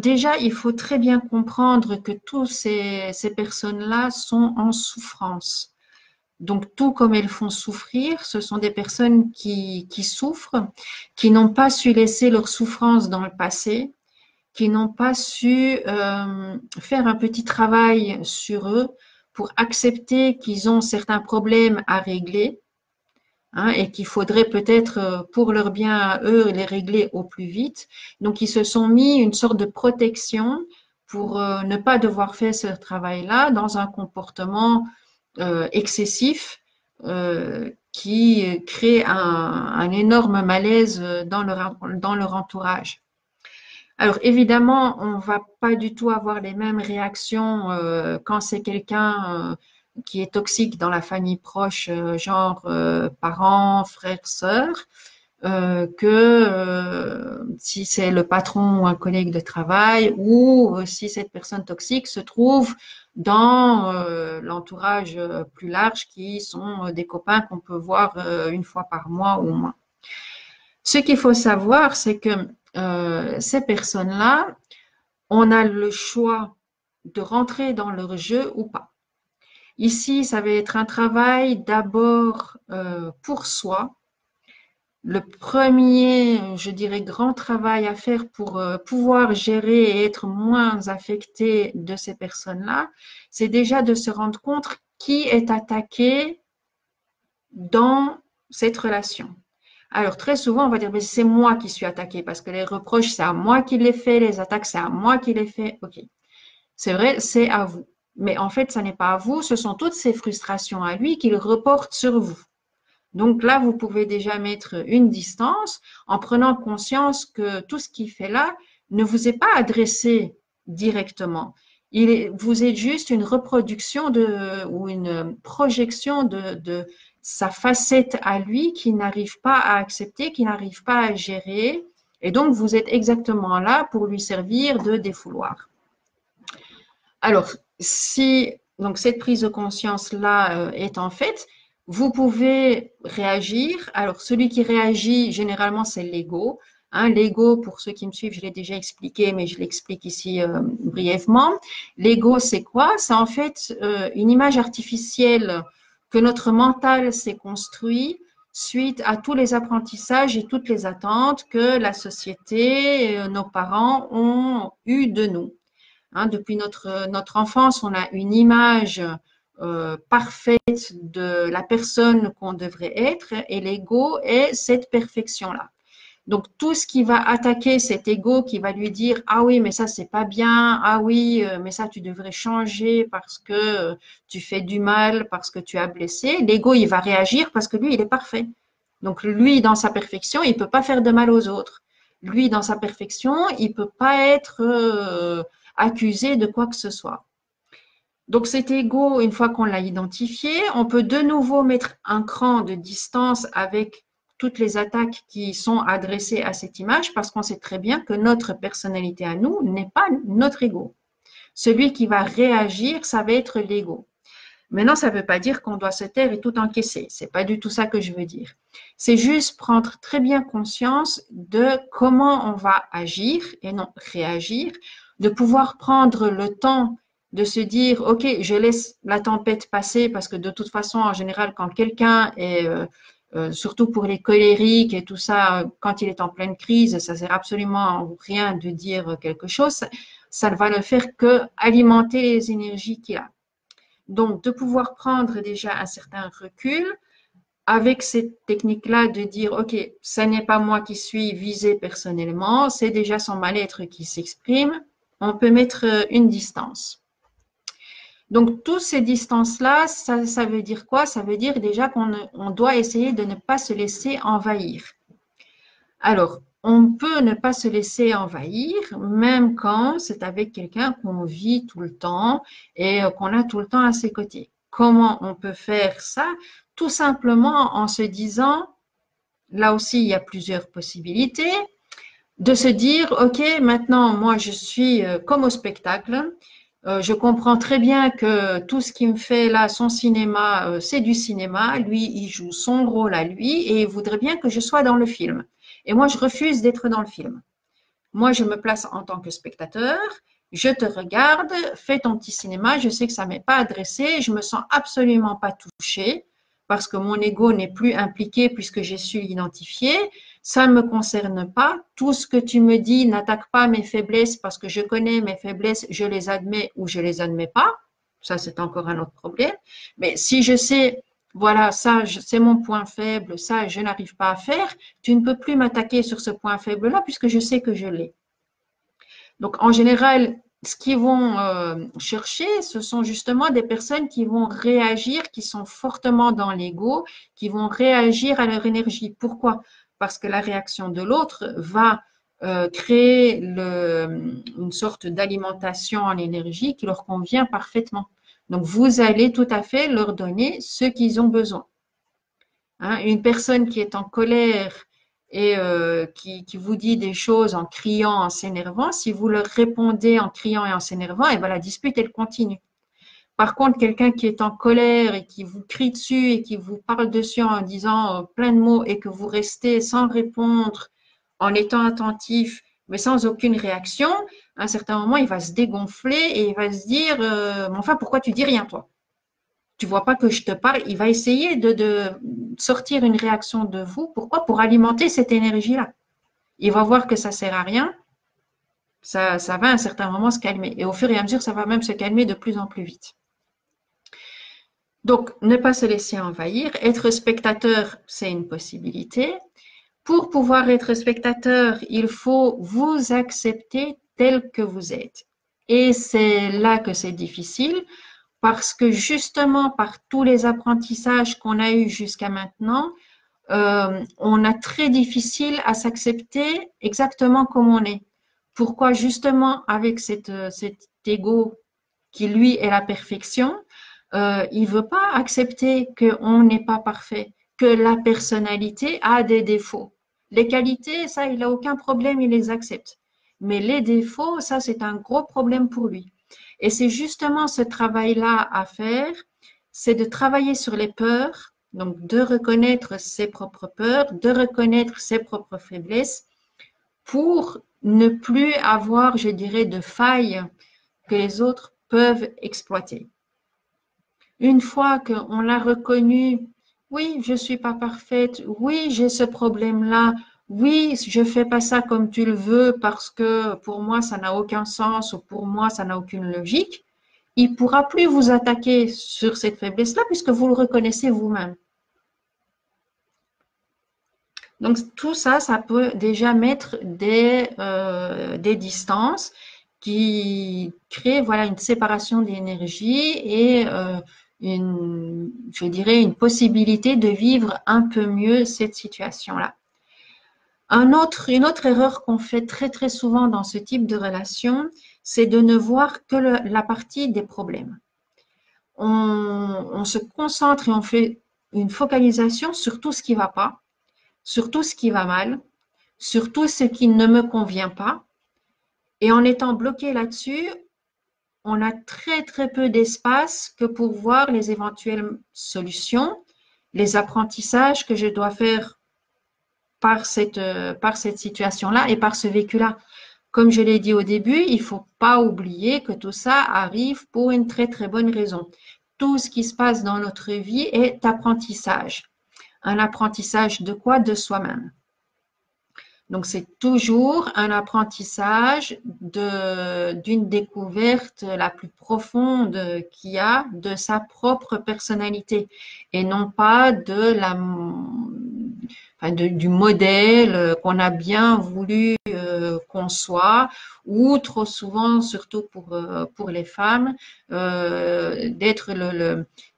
Déjà, il faut très bien comprendre que toutes ces personnes-là sont en souffrance. Donc, tout comme elles font souffrir, ce sont des personnes qui souffrent, qui n'ont pas su laisser leur souffrance dans le passé, qui n'ont pas su faire un petit travail sur eux pour accepter qu'ils ont certains problèmes à régler, hein, et qu'il faudrait peut-être, pour leur bien à eux, les régler au plus vite. Donc, ils se sont mis une sorte de protection pour ne pas devoir faire ce travail-là dans un comportement excessif qui crée un énorme malaise dans leur entourage. Alors évidemment, on ne va pas du tout avoir les mêmes réactions quand c'est quelqu'un qui est toxique dans la famille proche, genre parents, frères, sœurs, que si c'est le patron ou un collègue de travail ou si cette personne toxique se trouve dans l'entourage plus large qui sont des copains qu'on peut voir une fois par mois ou moins. Ce qu'il faut savoir, c'est que ces personnes-là, on a le choix de rentrer dans leur jeu ou pas. Ici, ça va être un travail d'abord pour soi. Le premier, je dirais, grand travail à faire pour pouvoir gérer et être moins affecté de ces personnes-là, c'est déjà de se rendre compte qui est attaqué dans cette relation. Alors, très souvent, on va dire, mais c'est moi qui suis attaqué parce que les reproches, c'est à moi qui les fais, les attaques, c'est à moi qui les fais. OK. C'est vrai, c'est à vous. Mais en fait, ça n'est pas à vous, ce sont toutes ces frustrations à lui qu'il reporte sur vous. Donc là, vous pouvez déjà mettre une distance en prenant conscience que tout ce qu'il fait là ne vous est pas adressé directement. Vous êtes juste une reproduction ou une projection de sa facette à lui qui n'arrive pas à accepter, qui n'arrive pas à gérer. Et donc, vous êtes exactement là pour lui servir de défouloir. Alors, si donc cette prise de conscience-là est en fait, vous pouvez réagir. Alors, celui qui réagit, généralement, c'est l'ego. Hein, l'ego, pour ceux qui me suivent, je l'ai déjà expliqué, mais je l'explique ici brièvement. L'ego, c'est quoi? C'est en fait une image artificielle que notre mental s'est construit suite à tous les apprentissages et toutes les attentes que la société, nos parents ont eu de nous. Hein, depuis notre enfance, on a une image parfaite de la personne qu'on devrait être et l'ego est cette perfection-là. Donc, tout ce qui va attaquer cet ego, qui va lui dire « Ah oui, mais ça, c'est pas bien. Ah oui, mais ça, tu devrais changer parce que tu fais du mal, parce que tu as blessé. » L'ego, il va réagir parce que lui, il est parfait. Donc, lui, dans sa perfection, il peut pas faire de mal aux autres. Lui, dans sa perfection, il peut pas être accusé de quoi que ce soit. Donc cet ego, une fois qu'on l'a identifié, on peut de nouveau mettre un cran de distance avec toutes les attaques qui sont adressées à cette image parce qu'on sait très bien que notre personnalité à nous n'est pas notre ego. Celui qui va réagir, ça va être l'ego. Maintenant, ça ne veut pas dire qu'on doit se taire et tout encaisser. C'est pas du tout ça que je veux dire. C'est juste prendre très bien conscience de comment on va agir et non réagir, de pouvoir prendre le temps de se dire, OK, je laisse la tempête passer parce que de toute façon, en général, quand quelqu'un est, surtout pour les colériques et tout ça, quand il est en pleine crise, ça sert absolument rien de dire quelque chose. Ça ne va ne faire que alimenter les énergies qu'il a. Donc, de pouvoir prendre déjà un certain recul avec cette technique-là de dire, OK, ce n'est pas moi qui suis visé personnellement, c'est déjà son mal-être qui s'exprime, on peut mettre une distance. Donc, toutes ces distances-là, ça veut dire quoi? Ça veut dire déjà qu'on doit essayer de ne pas se laisser envahir. Alors, on peut ne pas se laisser envahir, même quand c'est avec quelqu'un qu'on vit tout le temps et qu'on a tout le temps à ses côtés. Comment on peut faire ça? Tout simplement en se disant, là aussi il y a plusieurs possibilités, de se dire, OK, maintenant moi je suis comme au spectacle, je comprends très bien que tout ce qui me fait là, son cinéma, c'est du cinéma, lui il joue son rôle à lui et il voudrait bien que je sois dans le film. Et moi, je refuse d'être dans le film. Moi, je me place en tant que spectateur, je te regarde, fais ton petit cinéma, je sais que ça ne m'est pas adressé, je me sens absolument pas touchée parce que mon ego n'est plus impliqué puisque j'ai su l'identifier. Ça ne me concerne pas. Tout ce que tu me dis n'attaque pas mes faiblesses parce que je connais mes faiblesses, je les admets ou je les admets pas. Ça, c'est encore un autre problème. Mais si je sais, voilà, ça, c'est mon point faible, ça, je n'arrive pas à faire, tu ne peux plus m'attaquer sur ce point faible-là puisque je sais que je l'ai. Donc, en général, ce qu'ils vont chercher, ce sont justement des personnes qui vont réagir, qui sont fortement dans l'ego, qui vont réagir à leur énergie. Pourquoi? Parce que la réaction de l'autre va créer une sorte d'alimentation en énergie qui leur convient parfaitement. Donc, vous allez tout à fait leur donner ce qu'ils ont besoin. Hein, une personne qui est en colère et qui vous dit des choses en criant, en s'énervant, si vous leur répondez en criant et en s'énervant, et ben la dispute, elle continue. Par contre, quelqu'un qui est en colère et qui vous crie dessus et qui vous parle dessus en disant plein de mots et que vous restez sans répondre, en étant attentif, mais sans aucune réaction, à un certain moment, il va se dégonfler et il va se dire mais enfin, pourquoi tu dis rien, toi? Tu vois pas que je te parle, il va essayer de sortir une réaction de vous. Pourquoi? Pour alimenter cette énergie-là. Il va voir que ça sert à rien. Ça va à un certain moment se calmer. Et au fur et à mesure, ça va même se calmer de plus en plus vite. Donc, ne pas se laisser envahir. Être spectateur, c'est une possibilité. Pour pouvoir être spectateur, il faut vous accepter tel que vous êtes. Et c'est là que c'est difficile parce que justement, par tous les apprentissages qu'on a eus jusqu'à maintenant, on a très difficile à s'accepter exactement comme on est. Pourquoi justement avec cet ego qui lui est la perfection, il veut pas accepter qu'on n'est pas parfait, que la personnalité a des défauts. Les qualités, ça, il n'a aucun problème, il les accepte. Mais les défauts, ça, c'est un gros problème pour lui. Et c'est justement ce travail-là à faire, c'est de travailler sur les peurs, donc de reconnaître ses propres peurs, de reconnaître ses propres faiblesses pour ne plus avoir, je dirais, de failles que les autres peuvent exploiter. Une fois qu'on l'a reconnu, oui, je ne suis pas parfaite, oui, j'ai ce problème-là, oui, je ne fais pas ça comme tu le veux parce que pour moi, ça n'a aucun sens ou pour moi, ça n'a aucune logique, il ne pourra plus vous attaquer sur cette faiblesse-là puisque vous le reconnaissez vous-même. Donc, tout ça, ça peut déjà mettre des distances qui créent voilà, une séparation d'énergie et je dirais, une possibilité de vivre un peu mieux cette situation-là. Une autre erreur qu'on fait très, très souvent dans ce type de relation, c'est de ne voir que la partie des problèmes. On se concentre et on fait une focalisation sur tout ce qui ne va pas, sur tout ce qui va mal, sur tout ce qui ne me convient pas. Et en étant bloqué là-dessus, on a très, très peu d'espace que pour voir les éventuelles solutions, les apprentissages que je dois faire par cette situation-là et par ce vécu-là. Comme je l'ai dit au début, il ne faut pas oublier que tout ça arrive pour une très, très bonne raison. Tout ce qui se passe dans notre vie est apprentissage. Un apprentissage de quoi? De soi-même. Donc, c'est toujours un apprentissage d'une découverte la plus profonde qu'il y a de sa propre personnalité et non pas du modèle qu'on a bien voulu qu'on soit ou trop souvent, surtout pour les femmes, d'être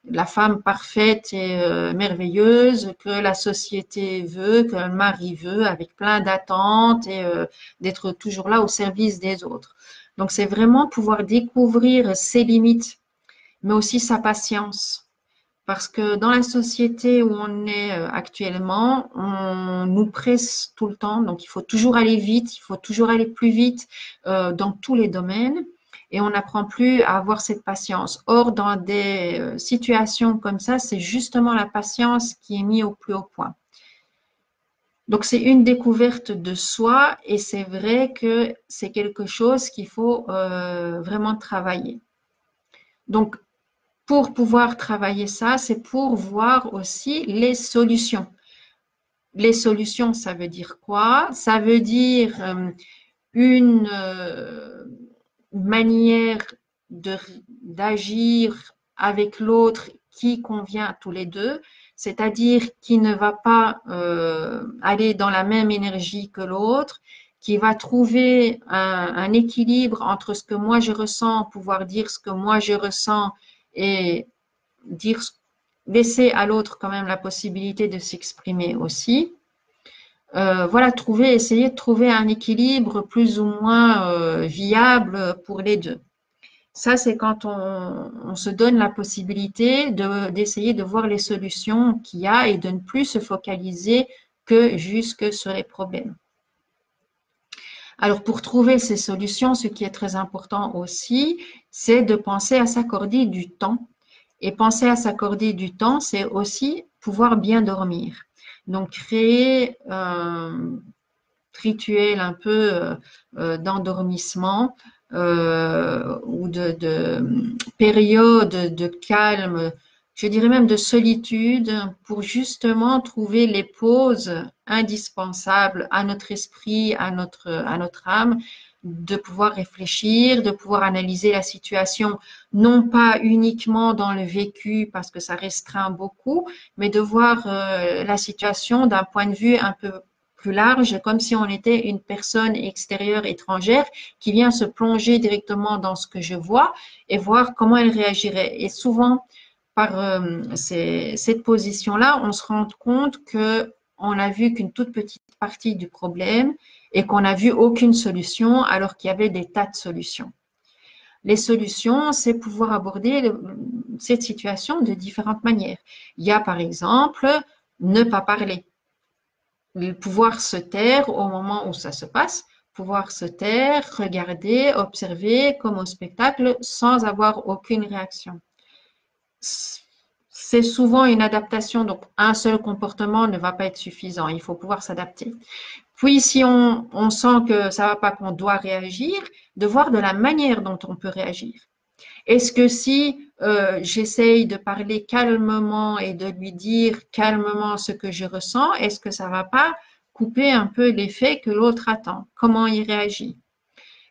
la femme parfaite et merveilleuse que la société veut, que le mari veut, avec plein d'attentes et d'être toujours là au service des autres. Donc, c'est vraiment pouvoir découvrir ses limites, mais aussi sa patience. Parce que dans la société où on est actuellement, on nous presse tout le temps, donc il faut toujours aller vite, il faut toujours aller plus vite dans tous les domaines et on n'apprend plus à avoir cette patience. Or, dans des situations comme ça, c'est justement la patience qui est mise au plus haut point. Donc, c'est une découverte de soi et c'est vrai que c'est quelque chose qu'il faut vraiment travailler. Donc, pour pouvoir travailler ça, c'est pour voir aussi les solutions. Les solutions, ça veut dire quoi? Ça veut dire une manière d'agir avec l'autre qui convient à tous les deux, c'est-à-dire qui ne va pas aller dans la même énergie que l'autre, qui va trouver un équilibre entre ce que moi je ressens, pouvoir dire ce que moi je ressens et dire, laisser à l'autre quand même la possibilité de s'exprimer aussi. Voilà, essayer de trouver un équilibre plus ou moins viable pour les deux. Ça, c'est quand on se donne la possibilité d'essayer de voir les solutions qu'il y a et de ne plus se focaliser que jusque sur les problèmes. Alors, pour trouver ces solutions, ce qui est très important aussi, c'est de penser à s'accorder du temps. Et penser à s'accorder du temps, c'est aussi pouvoir bien dormir. Donc, créer un rituel un peu d'endormissement ou de période de calme, je dirais même de solitude, pour justement trouver les pauses indispensables à notre esprit, à notre âme, de pouvoir réfléchir, de pouvoir analyser la situation, non pas uniquement dans le vécu parce que ça restreint beaucoup, mais de voir la situation d'un point de vue un peu plus large, comme si on était une personne extérieure, étrangère, qui vient se plonger directement dans ce que je vois et voir comment elle réagirait. Et souvent, par cette position-là, on se rend compte qu'on n'a vu qu'une toute petite partie du problème et qu'on n'a vu aucune solution alors qu'il y avait des tas de solutions. Les solutions, c'est pouvoir aborder cette situation de différentes manières. Il y a par exemple ne pas parler, pouvoir se taire au moment où ça se passe, pouvoir se taire, regarder, observer comme au spectacle sans avoir aucune réaction. C'est souvent une adaptation, donc un seul comportement ne va pas être suffisant, il faut pouvoir s'adapter. Puis si on sent que ça ne va pas, qu'on doit réagir, de voir de la manière dont on peut réagir. Est-ce que si j'essaye de parler calmement et de lui dire calmement ce que je ressens, est-ce que ça ne va pas couper un peu l'effet que l'autre attend? Comment il réagit?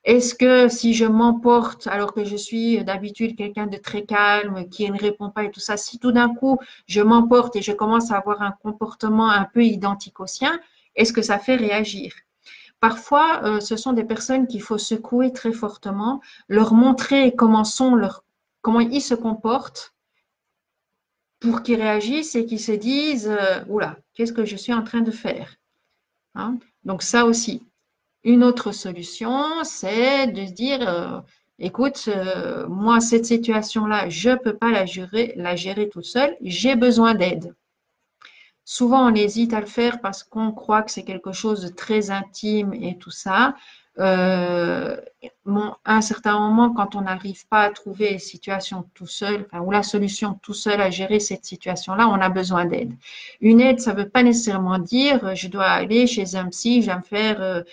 Est-ce que si je m'emporte alors que je suis d'habitude quelqu'un de très calme, qui ne répond pas et tout ça, si tout d'un coup je m'emporte et je commence à avoir un comportement un peu identique au sien, est-ce que ça fait réagir? Parfois, ce sont des personnes qu'il faut secouer très fortement, leur montrer comment ils se comportent pour qu'ils réagissent et qu'ils se disent oula, qu'est-ce que je suis en train de faire, hein? Donc ça aussi. Une autre solution, c'est de se dire écoute, moi, cette situation-là, je ne peux pas la gérer toute seule, j'ai besoin d'aide. Souvent, on hésite à le faire parce qu'on croit que c'est quelque chose de très intime et tout ça. À un certain moment, quand on n'arrive pas à trouver une situation tout seul, ou la solution tout seul à gérer cette situation-là, on a besoin d'aide. Une aide, ça ne veut pas nécessairement dire je dois aller chez un psy, je vais me faire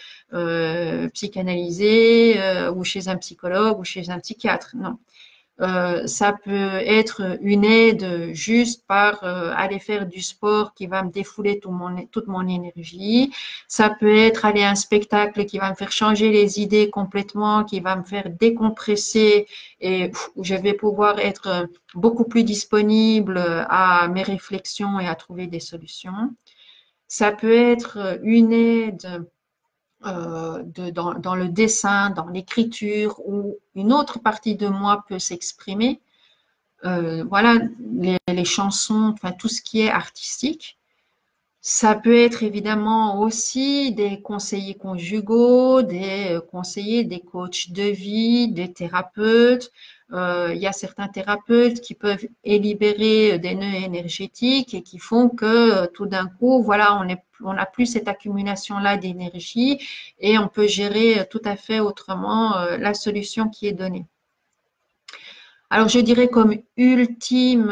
psychanalyser ou chez un psychologue ou chez un psychiatre. Non. Ça peut être une aide juste par aller faire du sport qui va me défouler toute mon énergie. Ça peut être aller à un spectacle qui va me faire changer les idées complètement, qui va me faire décompresser et où je vais pouvoir être beaucoup plus disponible à mes réflexions et à trouver des solutions. Ça peut être une aide dans le dessin, dans l'écriture, où une autre partie de moi peut s'exprimer. Voilà, les chansons, enfin tout ce qui est artistique. Ça peut être évidemment aussi des conseillers conjugaux, des conseillers, des coachs de vie, des thérapeutes. Il y a certains thérapeutes qui peuvent libérer des nœuds énergétiques et qui font que tout d'un coup, voilà, on n'a plus cette accumulation-là d'énergie et on peut gérer tout à fait autrement la solution qui est donnée. Alors, je dirais comme ultime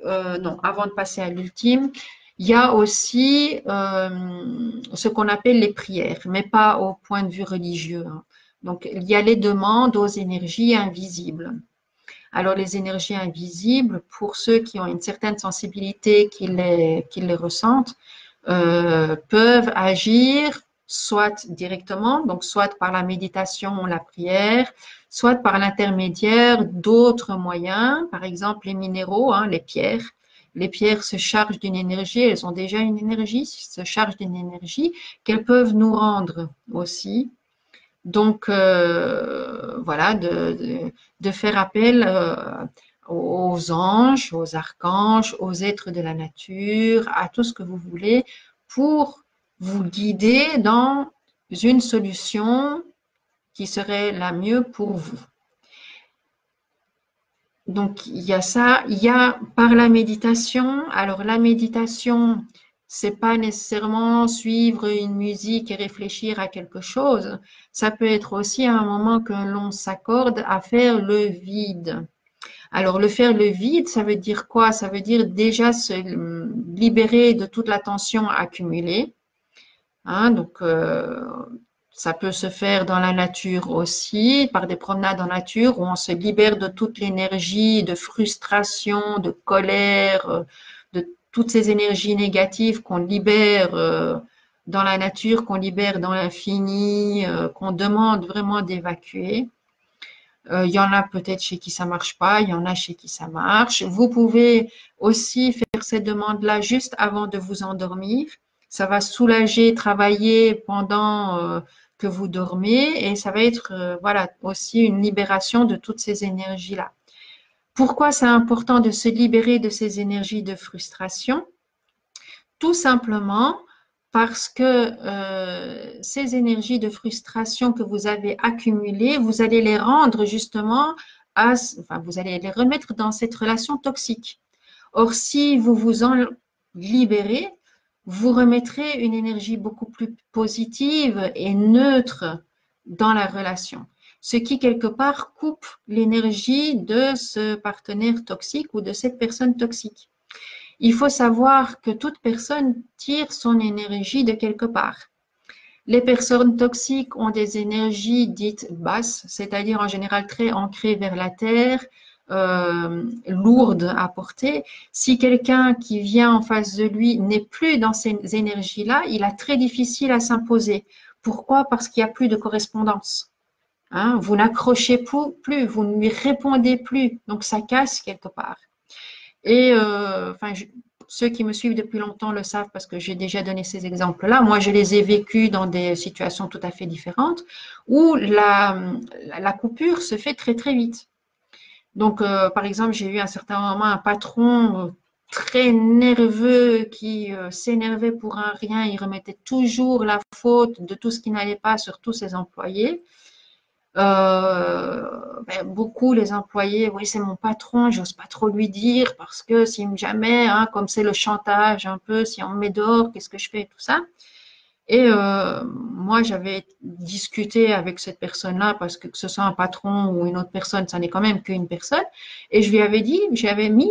non, avant de passer à l'ultime, il y a aussi ce qu'on appelle les prières, mais pas au point de vue religieux, hein. Donc, il y a les demandes aux énergies invisibles. Alors, les énergies invisibles, pour ceux qui ont une certaine sensibilité, qui les ressentent, peuvent agir soit directement, donc soit par la méditation, la prière, soit par l'intermédiaire d'autres moyens, par exemple les minéraux, hein, les pierres. Les pierres se chargent d'une énergie, elles ont déjà une énergie, se chargent d'une énergie qu'elles peuvent nous rendre aussi. Donc, voilà, de faire appel aux anges, aux archanges, aux êtres de la nature, à tout ce que vous voulez, pour vous guider dans une solution qui serait la mieux pour vous. Donc, il y a ça. Il y a par la méditation. Alors, la méditation, c'est pas nécessairement suivre une musique et réfléchir à quelque chose. Ça peut être aussi un moment que l'on s'accorde à faire le vide. Alors, le faire le vide, ça veut dire quoi? Ça veut dire déjà se libérer de toute la tension accumulée. Hein, donc, ça peut se faire dans la nature aussi, par des promenades en nature où on se libère de toute l'énergie, de frustration, de colère, de toutes ces énergies négatives qu'on libère dans la nature, qu'on libère dans l'infini, qu'on demande vraiment d'évacuer. Il y en a peut-être chez qui ça marche pas, il y en a chez qui ça marche. Vous pouvez aussi faire cette demande-là juste avant de vous endormir. Ça va soulager, travailler pendant que vous dormez et ça va être voilà aussi une libération de toutes ces énergies-là. Pourquoi c'est important de se libérer de ces énergies de frustration? Tout simplement parce que ces énergies de frustration que vous avez accumulées, vous allez les rendre justement enfin, vous allez les remettre dans cette relation toxique. Or, si vous vous en libérez, vous remettrez une énergie beaucoup plus positive et neutre dans la relation, ce qui quelque part coupe l'énergie de ce partenaire toxique ou de cette personne toxique. Il faut savoir que toute personne tire son énergie de quelque part. Les personnes toxiques ont des énergies dites basses, c'est-à-dire en général très ancrées vers la terre, lourdes à porter. Si quelqu'un qui vient en face de lui n'est plus dans ces énergies-là, il a très difficile à s'imposer. Pourquoi? Parce qu'il n'y a plus de correspondance. Hein, vous n'accrochez plus, vous ne lui répondez plus, donc ça casse quelque part. Et enfin, ceux qui me suivent depuis longtemps le savent parce que j'ai déjà donné ces exemples-là. Moi, je les ai vécus dans des situations tout à fait différentes où la coupure se fait très, très vite. Donc, par exemple, j'ai eu à un certain moment un patron très nerveux qui s'énervait pour un rien. Il remettait toujours la faute de tout ce qui n'allait pas sur tous ses employés. Beaucoup les employés, oui, c'est mon patron, j'ose pas trop lui dire parce que si jamais, hein, comme c'est le chantage un peu, si on me met dehors, qu'est-ce que je fais, tout ça. Et moi, j'avais discuté avec cette personne-là parce que ce soit un patron ou une autre personne, ça n'est quand même qu'une personne. Et je lui avais dit, j'avais mis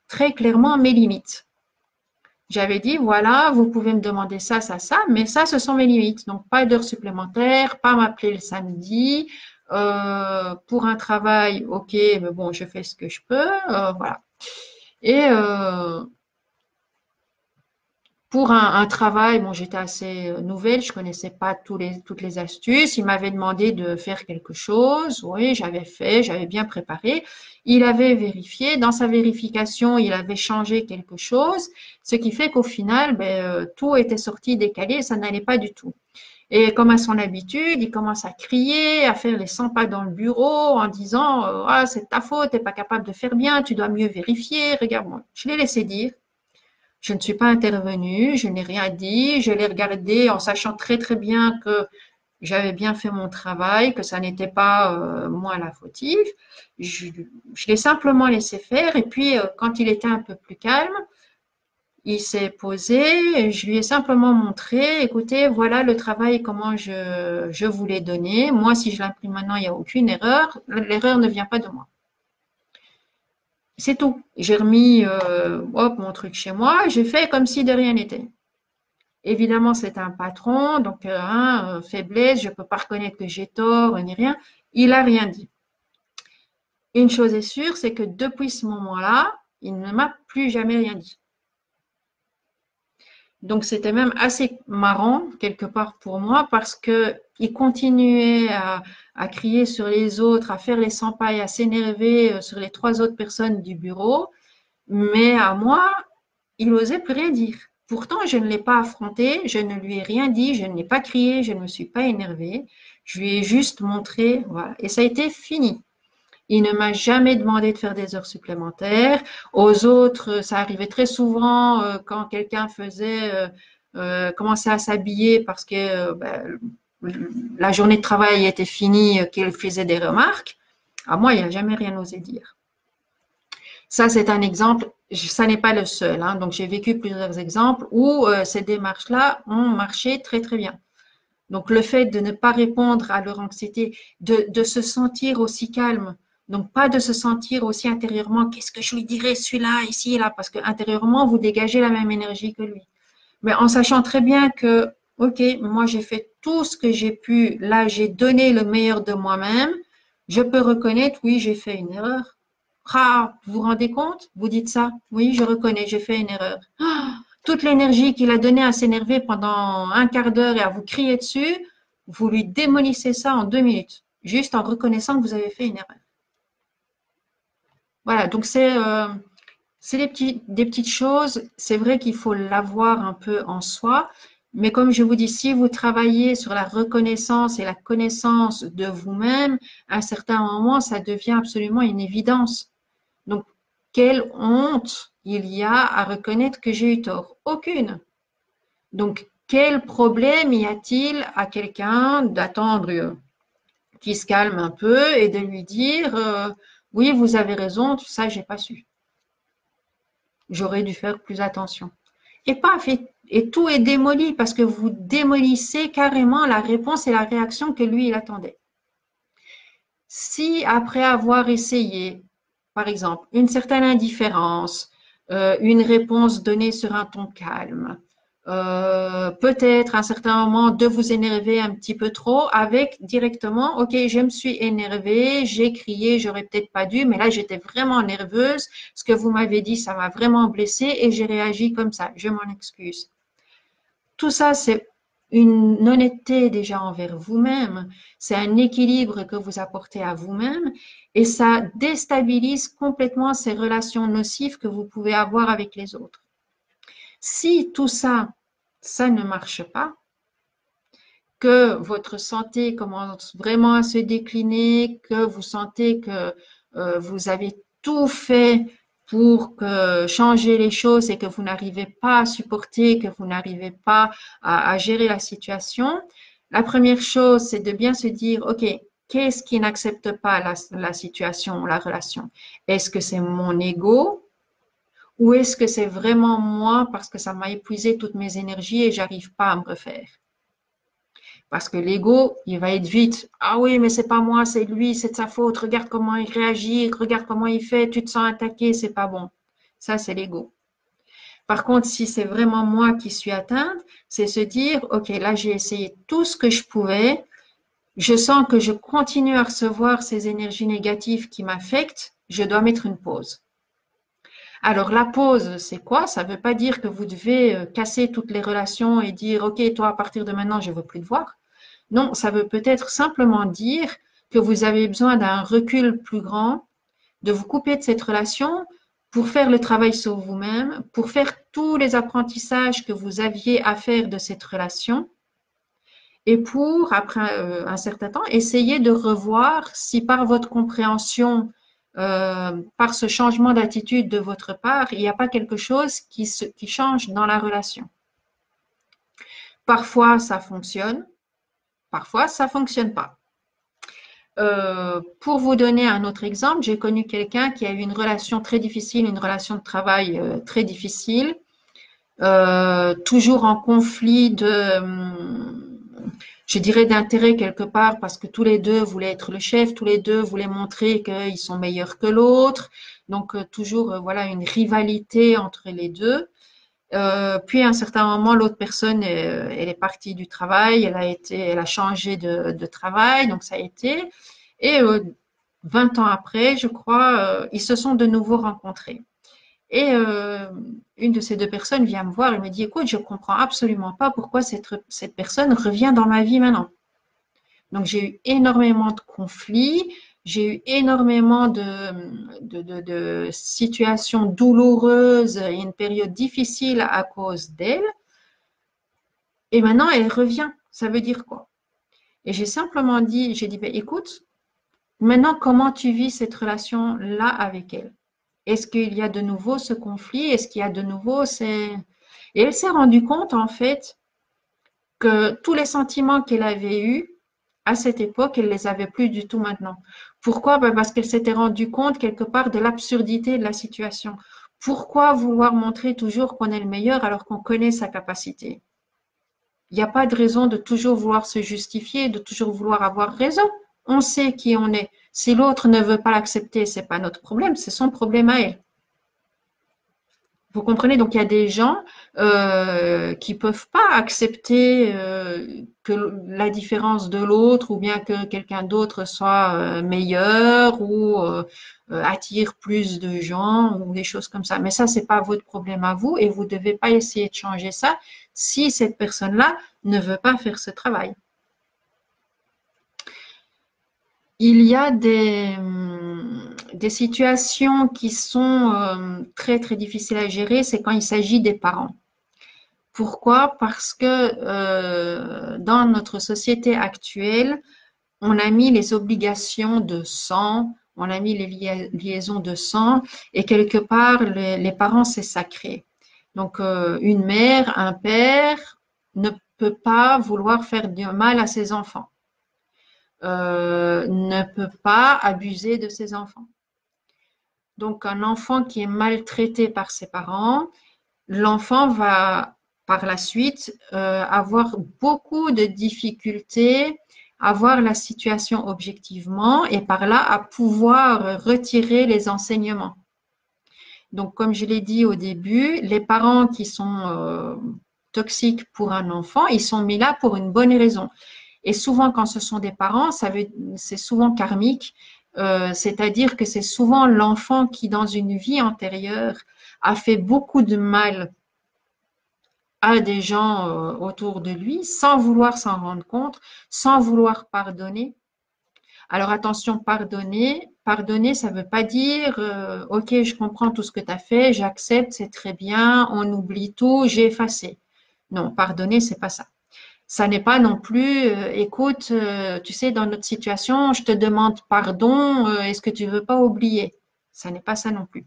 très clairement mes limites. J'avais dit, voilà, vous pouvez me demander ça, mais ça, ce sont mes limites. Donc, pas d'heures supplémentaires, pas m'appeler le samedi. Pour un travail, ok, mais bon, je fais ce que je peux, voilà. Et pour un travail, bon, j'étais assez nouvelle, je connaissais pas toutes les astuces. Il m'avait demandé de faire quelque chose. Oui, j'avais fait, j'avais bien préparé. Il avait vérifié. Dans sa vérification, il avait changé quelque chose, ce qui fait qu'au final, tout était sorti décalé, ça n'allait pas du tout. Et comme à son habitude, il commence à crier, à faire les 100 pas dans le bureau en disant ah, c'est ta faute, t'es pas capable de faire bien, tu dois mieux vérifier. Regarde-moi, je l'ai laissé dire. Je ne suis pas intervenue, je n'ai rien dit, je l'ai regardé en sachant très très bien que j'avais bien fait mon travail, que ça n'était pas moi la fautive. Je l'ai simplement laissé faire et puis quand il était un peu plus calme, il s'est posé et je lui ai simplement montré, écoutez, voilà le travail, comment je vous l'ai donné. Moi, si je l'imprime maintenant, il n'y a aucune erreur. L'erreur ne vient pas de moi. C'est tout. J'ai remis mon truc chez moi. J'ai fait comme si de rien n'était. Évidemment, c'est un patron, donc faiblesse, je ne peux pas reconnaître que j'ai tort ni rien. Il n'a rien dit. Une chose est sûre, c'est que depuis ce moment-là, il ne m'a plus jamais rien dit. Donc, c'était même assez marrant, quelque part pour moi, parce que il continuait à crier sur les autres, à faire les 100 pailles, à s'énerver sur les 3 autres personnes du bureau. Mais à moi, il n'osait plus rien dire. Pourtant, je ne l'ai pas affronté, je ne lui ai rien dit, je ne l'ai pas crié, je ne me suis pas énervée. Je lui ai juste montré, voilà. Et ça a été fini. Il ne m'a jamais demandé de faire des heures supplémentaires. Aux autres, ça arrivait très souvent quand quelqu'un commençait à s'habiller parce que la journée de travail était finie, qu'il faisait des remarques. À moi, il n'a jamais rien osé dire. Ça, c'est un exemple. Ça n'est pas le seul, hein. Donc, j'ai vécu plusieurs exemples où ces démarches-là ont marché très, très bien. Donc, le fait de ne pas répondre à leur anxiété, de se sentir aussi calme, donc pas de se sentir aussi intérieurement, qu'est-ce que je lui dirais celui-là, ici et là, parce que intérieurement, vous dégagez la même énergie que lui. Mais en sachant très bien que, OK, moi, j'ai fait tout ce que j'ai pu, là, j'ai donné le meilleur de moi-même, je peux reconnaître, oui, j'ai fait une erreur. Ah, vous vous rendez compte? Vous dites ça? Oui, je reconnais, j'ai fait une erreur. Ah, toute l'énergie qu'il a donnée à s'énerver pendant un quart d'heure et à vous crier dessus, vous lui démolissez ça en 2 minutes, juste en reconnaissant que vous avez fait une erreur. Voilà, donc c'est des petites choses. C'est vrai qu'il faut l'avoir un peu en soi, mais comme je vous dis, si vous travaillez sur la reconnaissance et la connaissance de vous-même, à un certain moment, ça devient absolument une évidence. Donc, quelle honte il y a à reconnaître que j'ai eu tort? Aucune. Donc, quel problème y a-t-il à quelqu'un d'attendre qu'il se calme un peu et de lui dire oui, vous avez raison, ça, j'ai pas su. J'aurais dû faire plus attention. Et paf, et tout est démoli parce que vous démolissez carrément la réponse et la réaction que lui, il attendait. Si après avoir essayé, par exemple, une certaine indifférence, une réponse donnée sur un ton calme, peut-être à un certain moment de vous énerver un petit peu trop avec directement, ok, je me suis énervée, j'ai crié, j'aurais peut-être pas dû, mais là j'étais vraiment nerveuse, ce que vous m'avez dit, ça m'a vraiment blessée et j'ai réagi comme ça, je m'en excuse. Tout ça, c'est une honnêteté déjà envers vous-même, c'est un équilibre que vous apportez à vous-même et ça déstabilise complètement ces relations nocives que vous pouvez avoir avec les autres. Si tout ça, ça ne marche pas, que votre santé commence vraiment à se décliner, que vous sentez que vous avez tout fait pour changer les choses et que vous n'arrivez pas à supporter, que vous n'arrivez pas à gérer la situation, la première chose, c'est de bien se dire, OK, qu'est-ce qui n'accepte pas la situation, la relation? Est-ce que c'est mon ego? Ou est-ce que c'est vraiment moi parce que ça m'a épuisé toutes mes énergies et j'arrive pas à me refaire? Parce que l'ego, il va être vite. Ah oui, mais c'est pas moi, c'est lui, c'est de sa faute. Regarde comment il réagit, regarde comment il fait, tu te sens attaqué, c'est pas bon. Ça, c'est l'ego. Par contre, si c'est vraiment moi qui suis atteinte, c'est se dire, OK, là, j'ai essayé tout ce que je pouvais. Je sens que je continue à recevoir ces énergies négatives qui m'affectent. Je dois mettre une pause. Alors, la pause, c'est quoi? Ça ne veut pas dire que vous devez casser toutes les relations et dire, OK, toi, à partir de maintenant, je ne veux plus te voir. Non, ça veut peut-être simplement dire que vous avez besoin d'un recul plus grand, de vous couper de cette relation pour faire le travail sur vous-même, pour faire tous les apprentissages que vous aviez à faire de cette relation et pour, après un certain temps, essayer de revoir si par votre compréhension, par ce changement d'attitude de votre part, il n'y a pas quelque chose qui change dans la relation. Parfois, ça fonctionne, parfois, ça ne fonctionne pas. Pour vous donner un autre exemple, j'ai connu quelqu'un qui a eu une relation très difficile, une relation de travail très difficile, toujours en conflit je dirais, d'intérêt quelque part parce que tous les deux voulaient être le chef, tous les deux voulaient montrer qu'ils sont meilleurs que l'autre. Donc, toujours, voilà, une rivalité entre les deux. Puis, à un certain moment, l'autre personne, elle est partie du travail, elle a changé de travail, donc ça a été. Et 20 ans après, je crois, ils se sont de nouveau rencontrés. Et une de ces deux personnes vient me voir et me dit, écoute, je comprends absolument pas pourquoi cette personne revient dans ma vie maintenant. Donc, j'ai eu énormément de conflits, j'ai eu énormément de situations douloureuses et une période difficile à cause d'elle. Et maintenant, elle revient. Ça veut dire quoi? Et j'ai simplement dit, j'ai dit, ben, écoute, maintenant, comment tu vis cette relation-là avec elle? Est-ce qu'il y a de nouveau ce conflit? Est-ce qu'il y a de nouveau ces... Et elle s'est rendue compte, en fait, que tous les sentiments qu'elle avait eus à cette époque, elle les avait plus du tout maintenant. Pourquoi? Ben parce qu'elle s'était rendue compte quelque part de l'absurdité de la situation. Pourquoi vouloir montrer toujours qu'on est le meilleur alors qu'on connaît sa capacité? Il n'y a pas de raison de toujours vouloir se justifier, de toujours vouloir avoir raison. On sait qui on est. Si l'autre ne veut pas l'accepter, c'est pas notre problème, c'est son problème à elle. Vous comprenez? Donc, il y a des gens qui peuvent pas accepter que la différence de l'autre ou bien que quelqu'un d'autre soit meilleur ou attire plus de gens ou des choses comme ça. Mais ça, c'est pas votre problème à vous et vous devez pas essayer de changer ça si cette personne-là ne veut pas faire ce travail. Il y a des situations qui sont très, très difficiles à gérer, c'est quand il s'agit des parents. Pourquoi? Parce que dans notre société actuelle, on a mis les obligations de sang, on a mis les liaisons de sang, et quelque part, les parents, c'est sacré. Donc, une mère, un père ne peut pas vouloir faire du mal à ses enfants, ne peut pas abuser de ses enfants. Donc, un enfant qui est maltraité par ses parents, l'enfant va par la suite avoir beaucoup de difficultés à voir la situation objectivement et par là à pouvoir retirer les enseignements. Donc, comme je l'ai dit au début, les parents qui sont toxiques pour un enfant, ils sont mis là pour une bonne raison. Et souvent, quand ce sont des parents, c'est souvent karmique, c'est-à-dire que c'est souvent l'enfant qui, dans une vie antérieure, a fait beaucoup de mal à des gens autour de lui sans vouloir s'en rendre compte, sans vouloir pardonner. Alors attention, pardonner, ça ne veut pas dire ok, je comprends tout ce que tu as fait, j'accepte, c'est très bien, on oublie tout, j'ai effacé. Non, pardonner, c'est pas ça. Ça n'est pas non plus, écoute, tu sais, dans notre situation, je te demande pardon, est-ce que tu veux pas oublier? Ça n'est pas ça non plus.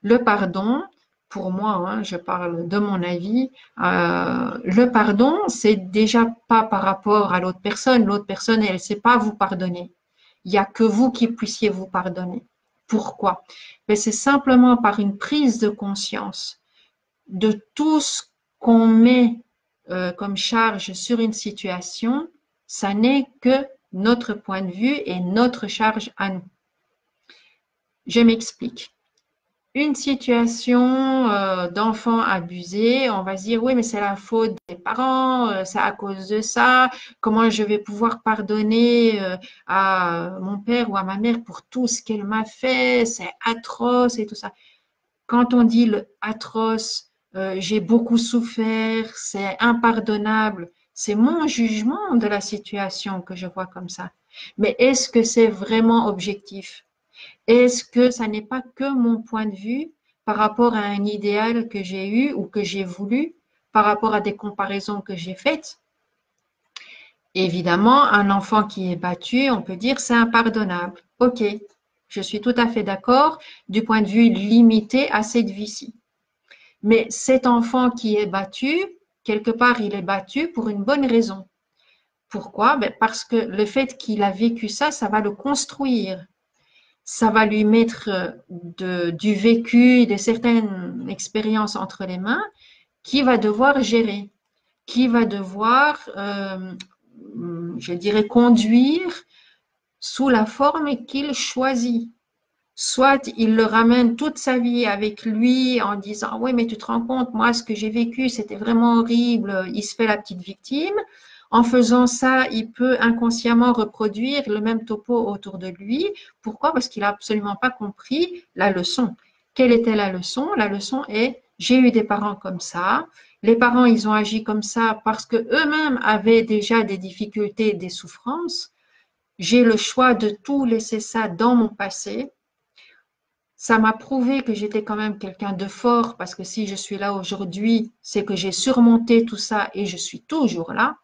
Le pardon, pour moi, hein, je parle de mon avis, le pardon, c'est déjà pas par rapport à l'autre personne. L'autre personne, elle ne sait pas vous pardonner. Il n'y a que vous qui puissiez vous pardonner. Pourquoi? Mais c'est simplement par une prise de conscience de tout ce qu'on met comme charge sur une situation, ça n'est que notre point de vue et notre charge à nous. Je m'explique. Une situation d'enfant abusé, on va se dire oui, mais c'est la faute des parents, c'est à cause de ça. Comment je vais pouvoir pardonner à mon père ou à ma mère pour tout ce qu'elle m'a fait? C'est atroce et tout ça. Quand on dit le atroce, j'ai beaucoup souffert, c'est impardonnable, c'est mon jugement de la situation que je vois comme ça. Mais est-ce que c'est vraiment objectif? Est-ce que ça n'est pas que mon point de vue par rapport à un idéal que j'ai eu ou que j'ai voulu, par rapport à des comparaisons que j'ai faites? Évidemment, un enfant qui est battu, on peut dire c'est impardonnable. Ok, je suis tout à fait d'accord du point de vue limité à cette vie-ci. Mais cet enfant qui est battu, quelque part, il est battu pour une bonne raison. Pourquoi? Ben parce que le fait qu'il a vécu ça, ça va le construire. Ça va lui mettre du vécu, de certaines expériences entre les mains qui va devoir gérer, qui va devoir, je dirais, conduire sous la forme qu'il choisit. Soit il le ramène toute sa vie avec lui en disant oui mais tu te rends compte moi ce que j'ai vécu c'était vraiment horrible, il se fait la petite victime, En faisant ça, il peut inconsciemment reproduire le même topo autour de lui. Pourquoi? Parce qu'il n'a absolument pas compris la leçon. Quelle était la leçon? La leçon est, j'ai eu des parents comme ça. Les parents, ils ont agi comme ça parce que eux-mêmes avaient déjà des difficultés, des souffrances. J'ai le choix de tout laisser ça dans mon passé. Ça m'a prouvé que j'étais quand même quelqu'un de fort parce que si je suis là aujourd'hui, c'est que j'ai surmonté tout ça et je suis toujours là.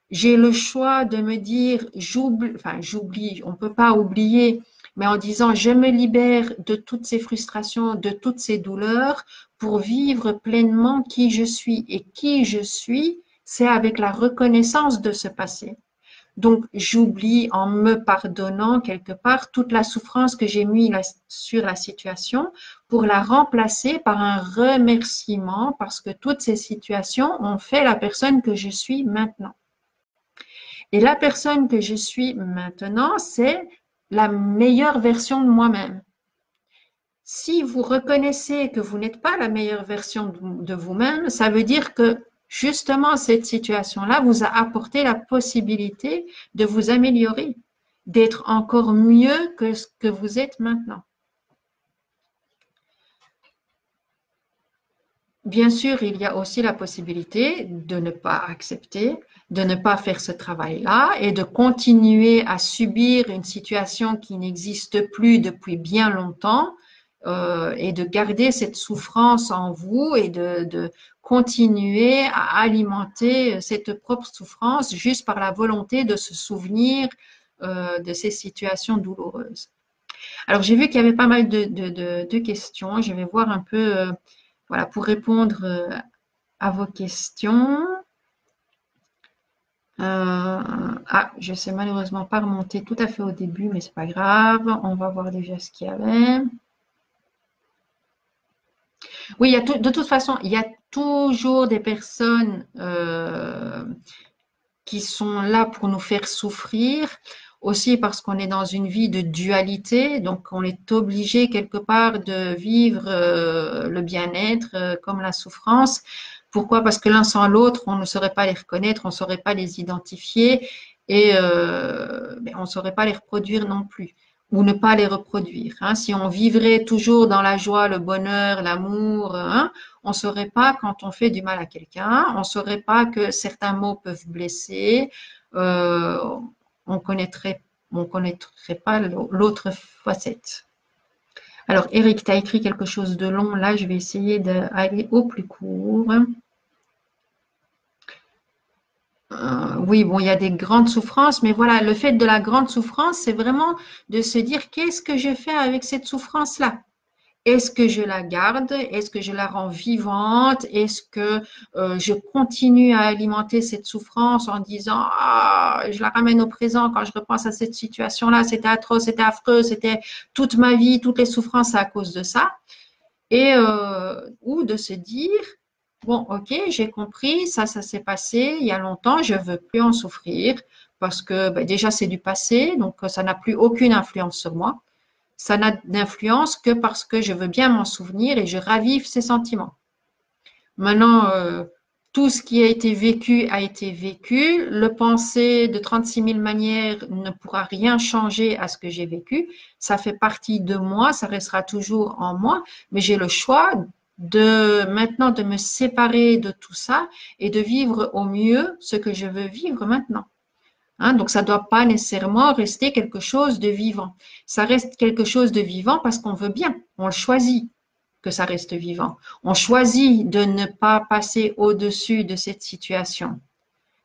J'ai le choix de me dire, j'oublie, on ne peut pas oublier, mais en disant, je me libère de toutes ces frustrations, de toutes ces douleurs pour vivre pleinement qui je suis. Et qui je suis, c'est avec la reconnaissance de ce passé. Donc, j'oublie en me pardonnant quelque part toute la souffrance que j'ai mis sur la situation pour la remplacer par un remerciement parce que toutes ces situations ont fait la personne que je suis maintenant. Et la personne que je suis maintenant, c'est la meilleure version de moi-même. Si vous reconnaissez que vous n'êtes pas la meilleure version de vous-même, ça veut dire que justement cette situation-là vous a apporté la possibilité de vous améliorer, d'être encore mieux que ce que vous êtes maintenant. Bien sûr, il y a aussi la possibilité de ne pas accepter, de ne pas faire ce travail-là et de continuer à subir une situation qui n'existe plus depuis bien longtemps et de garder cette souffrance en vous et de continuer à alimenter cette propre souffrance juste par la volonté de se souvenir de ces situations douloureuses. Alors, j'ai vu qu'il y avait pas mal de questions. Je vais voir un peu, voilà, pour répondre à vos questions. Je ne sais malheureusement pas remonter tout à fait au début, mais c'est pas grave. On va voir déjà ce qu'il y avait. Oui, de toute façon, il y a toujours des personnes qui sont là pour nous faire souffrir, aussi parce qu'on est dans une vie de dualité, donc on est obligé quelque part de vivre le bien-être comme la souffrance. Pourquoi? Parce que l'un sans l'autre, on ne saurait pas les reconnaître, on ne saurait pas les identifier et on ne saurait pas les reproduire non plus ou ne pas les reproduire. Hein. Si on vivrait toujours dans la joie, le bonheur, l'amour, hein, on ne saurait pas quand on fait du mal à quelqu'un, on ne saurait pas que certains mots peuvent blesser, on connaîtrait pas l'autre facette. Alors, Eric, tu as écrit quelque chose de long. Là, je vais essayer d'aller au plus court. Oui, bon, il y a des grandes souffrances, mais voilà, le fait de la grande souffrance, c'est vraiment de se dire qu'est-ce que je fais avec cette souffrance-là? Est-ce que je la garde? Est-ce que je la rends vivante? Est-ce que je continue à alimenter cette souffrance en disant ah, je la ramène au présent quand je repense à cette situation-là, c'était atroce, c'était affreux, c'était toute ma vie, toutes les souffrances à cause de ça. Et ou de se dire bon, ok, j'ai compris, ça s'est passé il y a longtemps, je veux plus en souffrir parce que ben, déjà c'est du passé, donc ça n'a plus aucune influence sur moi. Ça n'a d'influence que parce que je veux bien m'en souvenir et je ravive ces sentiments. Maintenant, tout ce qui a été vécu a été vécu. Le penser de 36 000 manières ne pourra rien changer à ce que j'ai vécu. Ça fait partie de moi, ça restera toujours en moi, mais j'ai le choix de maintenant de me séparer de tout ça et de vivre au mieux ce que je veux vivre maintenant. Hein, donc, ça ne doit pas nécessairement rester quelque chose de vivant. Ça reste quelque chose de vivant parce qu'on veut bien, on le choisit que ça reste vivant. On choisit de ne pas passer au-dessus de cette situation.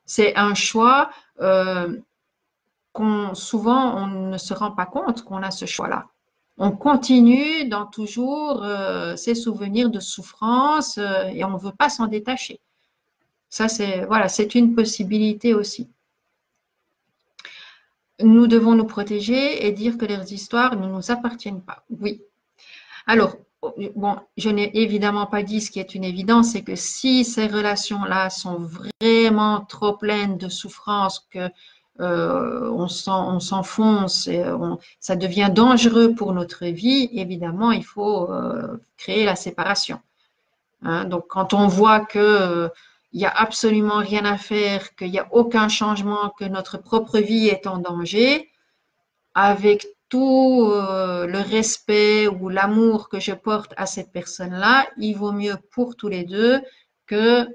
C'est un choix souvent on ne se rend pas compte qu'on a ce choix-là. On continue dans toujours ces souvenirs de souffrance et on ne veut pas s'en détacher. Ça, voilà, c'est une possibilité aussi. Nous devons nous protéger et dire que leurs histoires ne nous appartiennent pas. Oui. Alors, bon, je n'ai évidemment pas dit ce qui est une évidence, c'est que si ces relations-là sont vraiment trop pleines de souffrance que on s'enfonce, ça devient dangereux pour notre vie, évidemment, il faut créer la séparation. Hein, donc, quand on voit que il n'y a absolument rien à faire, qu'il n'y a aucun changement, que notre propre vie est en danger, avec tout le respect ou l'amour que je porte à cette personne-là, il vaut mieux pour tous les deux que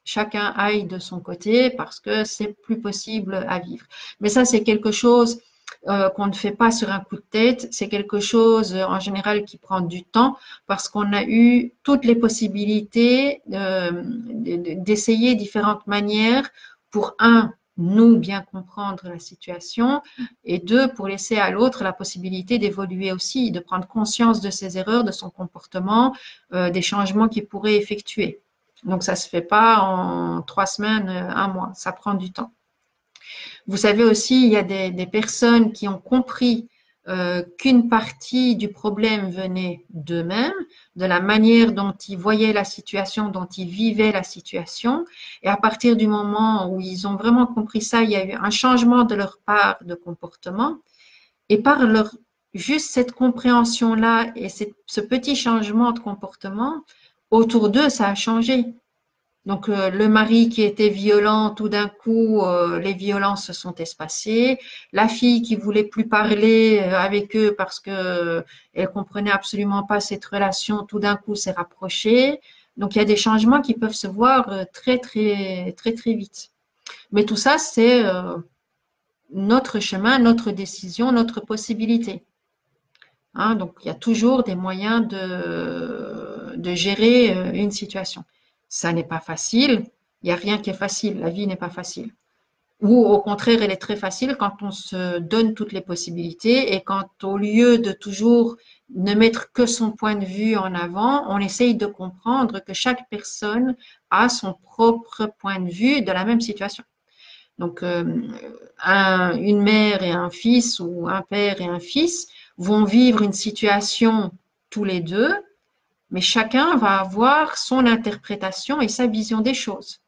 chacun aille de son côté parce que c'est plus possible à vivre. Mais ça, c'est quelque chose qu'on ne fait pas sur un coup de tête. C'est quelque chose en général qui prend du temps parce qu'on a eu toutes les possibilités d'essayer différentes manières pour nous bien comprendre la situation et deux, pour laisser à l'autre la possibilité d'évoluer aussi, de prendre conscience de ses erreurs, de son comportement, des changements qu'il pourrait effectuer. Donc, ça ne se fait pas en 3 semaines, un mois, ça prend du temps. Vous savez aussi, il y a des personnes qui ont compris qu'une partie du problème venait d'eux-mêmes, de la manière dont ils voyaient la situation, dont ils vivaient la situation. Et à partir du moment où ils ont vraiment compris ça, il y a eu un changement de leur part de comportement. Et par juste cette compréhension-là et ce petit changement de comportement, autour d'eux, ça a changé. Donc, le mari qui était violent, tout d'un coup, les violences se sont espacées. La fille qui voulait plus parler avec eux parce que elle comprenait absolument pas cette relation, tout d'un coup s'est rapprochée. Donc, il y a des changements qui peuvent se voir très, très, très, très vite. Mais tout ça, c'est notre chemin, notre décision, notre possibilité. Hein, donc, il y a toujours des moyens de gérer une situation. Ça n'est pas facile. Il n'y a rien qui est facile. La vie n'est pas facile. Ou au contraire, elle est très facile quand on se donne toutes les possibilités et quand au lieu de toujours ne mettre que son point de vue en avant, on essaye de comprendre que chaque personne a son propre point de vue de la même situation. Donc, une mère et un fils ou un père et un fils vont vivre une situation tous les deux, mais chacun va avoir son interprétation et sa vision des choses.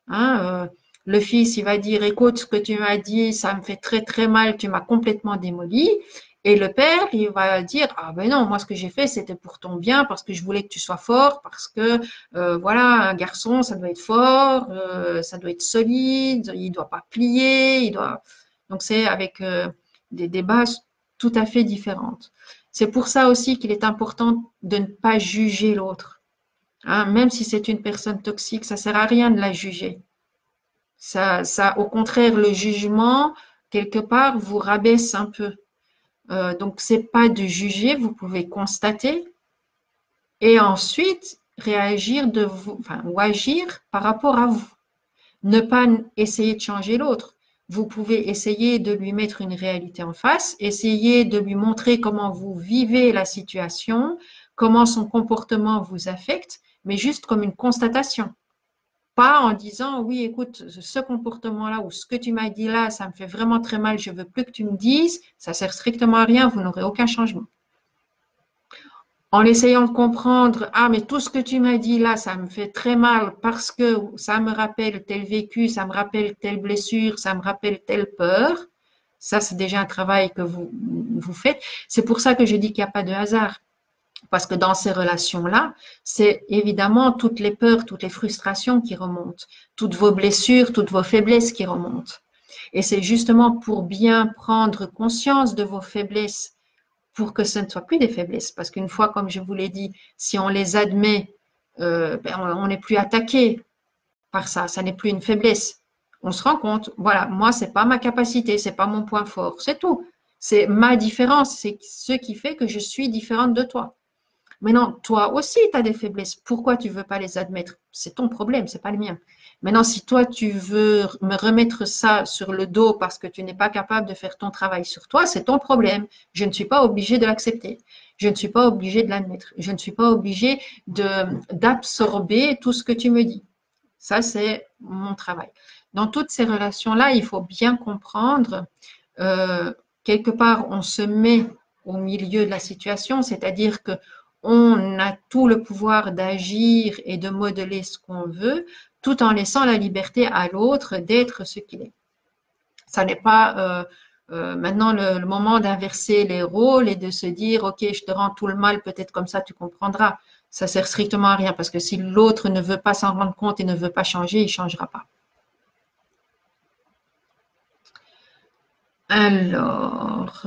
Hein, le fils, il va dire, écoute, ce que tu m'as dit, ça me fait très très mal, tu m'as complètement démoli. Et le père, il va dire, ah ben non, moi ce que j'ai fait, c'était pour ton bien, parce que je voulais que tu sois fort, parce que voilà, un garçon, ça doit être fort, ça doit être solide, il doit pas plier, il doit. Donc c'est avec des bases tout à fait différentes. C'est pour ça aussi qu'il est important de ne pas juger l'autre. Hein, même si c'est une personne toxique, ça sert à rien de la juger. Au contraire, le jugement, quelque part, vous rabaisse un peu. Donc, c'est pas de juger, vous pouvez constater et ensuite réagir ou agir par rapport à vous. Ne pas essayer de changer l'autre. Vous pouvez essayer de lui mettre une réalité en face, essayer de lui montrer comment vous vivez la situation, comment son comportement vous affecte, mais juste comme une constatation. Pas en disant, oui, écoute, ce comportement-là ou ce que tu m'as dit là, ça me fait vraiment très mal, je veux plus que tu me dises, ça sert strictement à rien, vous n'aurez aucun changement. En essayant de comprendre, ah, mais tout ce que tu m'as dit là, ça me fait très mal parce que ça me rappelle tel vécu, ça me rappelle telle blessure, ça me rappelle telle peur. Ça, c'est déjà un travail que vous faites. C'est pour ça que je dis qu'il n'y a pas de hasard. Parce que dans ces relations-là, c'est évidemment toutes les peurs, toutes les frustrations qui remontent, toutes vos blessures, toutes vos faiblesses qui remontent. Et c'est justement pour bien prendre conscience de vos faiblesses, pour que ce ne soit plus des faiblesses. Parce qu'une fois, comme je vous l'ai dit, si on les admet, on n'est plus attaqué par ça, ça n'est plus une faiblesse. On se rend compte, voilà, moi, c'est pas ma capacité, c'est pas mon point fort, c'est tout. C'est ma différence, c'est ce qui fait que je suis différente de toi. Maintenant, toi aussi, tu as des faiblesses. Pourquoi tu ne veux pas les admettre? C'est ton problème, ce n'est pas le mien. Maintenant, si toi, tu veux me remettre ça sur le dos parce que tu n'es pas capable de faire ton travail sur toi, c'est ton problème. Je ne suis pas obligée de l'accepter. Je ne suis pas obligée de l'admettre. Je ne suis pas obligée d'absorber tout ce que tu me dis. Ça, c'est mon travail. Dans toutes ces relations-là, il faut bien comprendre, quelque part, on se met au milieu de la situation, c'est-à-dire que on a tout le pouvoir d'agir et de modeler ce qu'on veut, tout en laissant la liberté à l'autre d'être ce qu'il est. Ça n'est pas Maintenant, le moment d'inverser les rôles et de se dire, OK, je te rends tout le mal, peut-être comme ça tu comprendras. Ça sert strictement à rien parce que si l'autre ne veut pas s'en rendre compte et ne veut pas changer, il ne changera pas. Alors,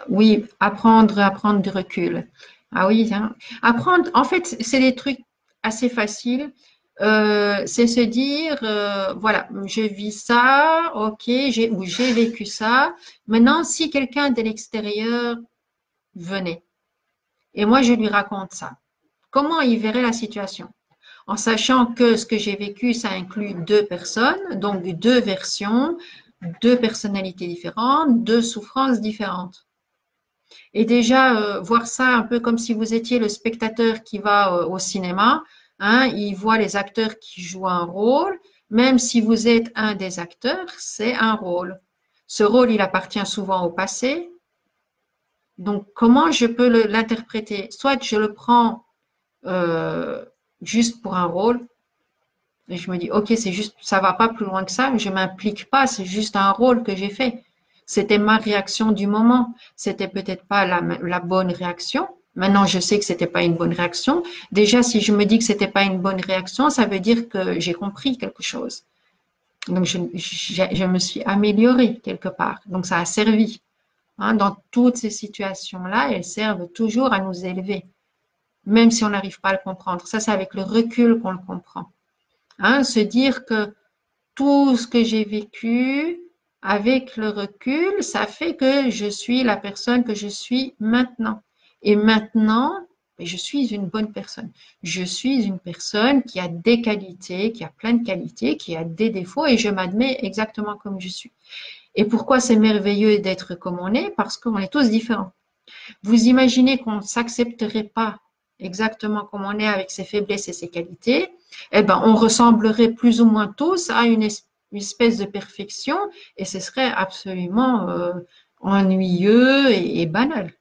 oui, apprendre du recul. Ah oui, hein. Apprendre, en fait, c'est des trucs assez faciles. C'est se dire, voilà, je vis ça, ok, ou j'ai vécu ça. Maintenant, si quelqu'un de l'extérieur venait et moi je lui raconte ça, comment il verrait la situation? En sachant que ce que j'ai vécu, ça inclut deux personnes, donc deux versions, deux personnalités différentes, deux souffrances différentes. Et déjà, voir ça un peu comme si vous étiez le spectateur qui va au cinéma, hein, il voit les acteurs qui jouent un rôle, même si vous êtes un des acteurs, c'est un rôle. Ce rôle, il appartient souvent au passé. Donc, comment je peux l'interpréter? Soit je le prends euh, juste pour un rôle, et je me dis, OK, c'est juste, ça va pas plus loin que ça, je m'implique pas, c'est juste un rôle que j'ai fait. C'était ma réaction du moment. C'était peut-être pas la bonne réaction. Maintenant, je sais que c'était pas une bonne réaction. Déjà, si je me dis que c'était pas une bonne réaction, ça veut dire que j'ai compris quelque chose. Donc, je me suis améliorée quelque part. Donc, ça a servi. Hein, dans toutes ces situations-là, elles servent toujours à nous élever, même si on n'arrive pas à le comprendre. Ça, c'est avec le recul qu'on le comprend. Hein, se dire que tout ce que j'ai vécu, avec le recul, ça fait que je suis la personne que je suis maintenant. Et maintenant, je suis une bonne personne. Je suis une personne qui a des qualités, qui a plein de qualités, qui a des défauts et je m'admets exactement comme je suis. Et pourquoi c'est merveilleux d'être comme on est? Parce qu'on est tous différents. Vous imaginez qu'on ne s'accepterait pas exactement comme on est avec ses faiblesses et ses qualités, eh ben, on ressemblerait plus ou moins tous à une espèce de perfection et ce serait absolument ennuyeux et banal.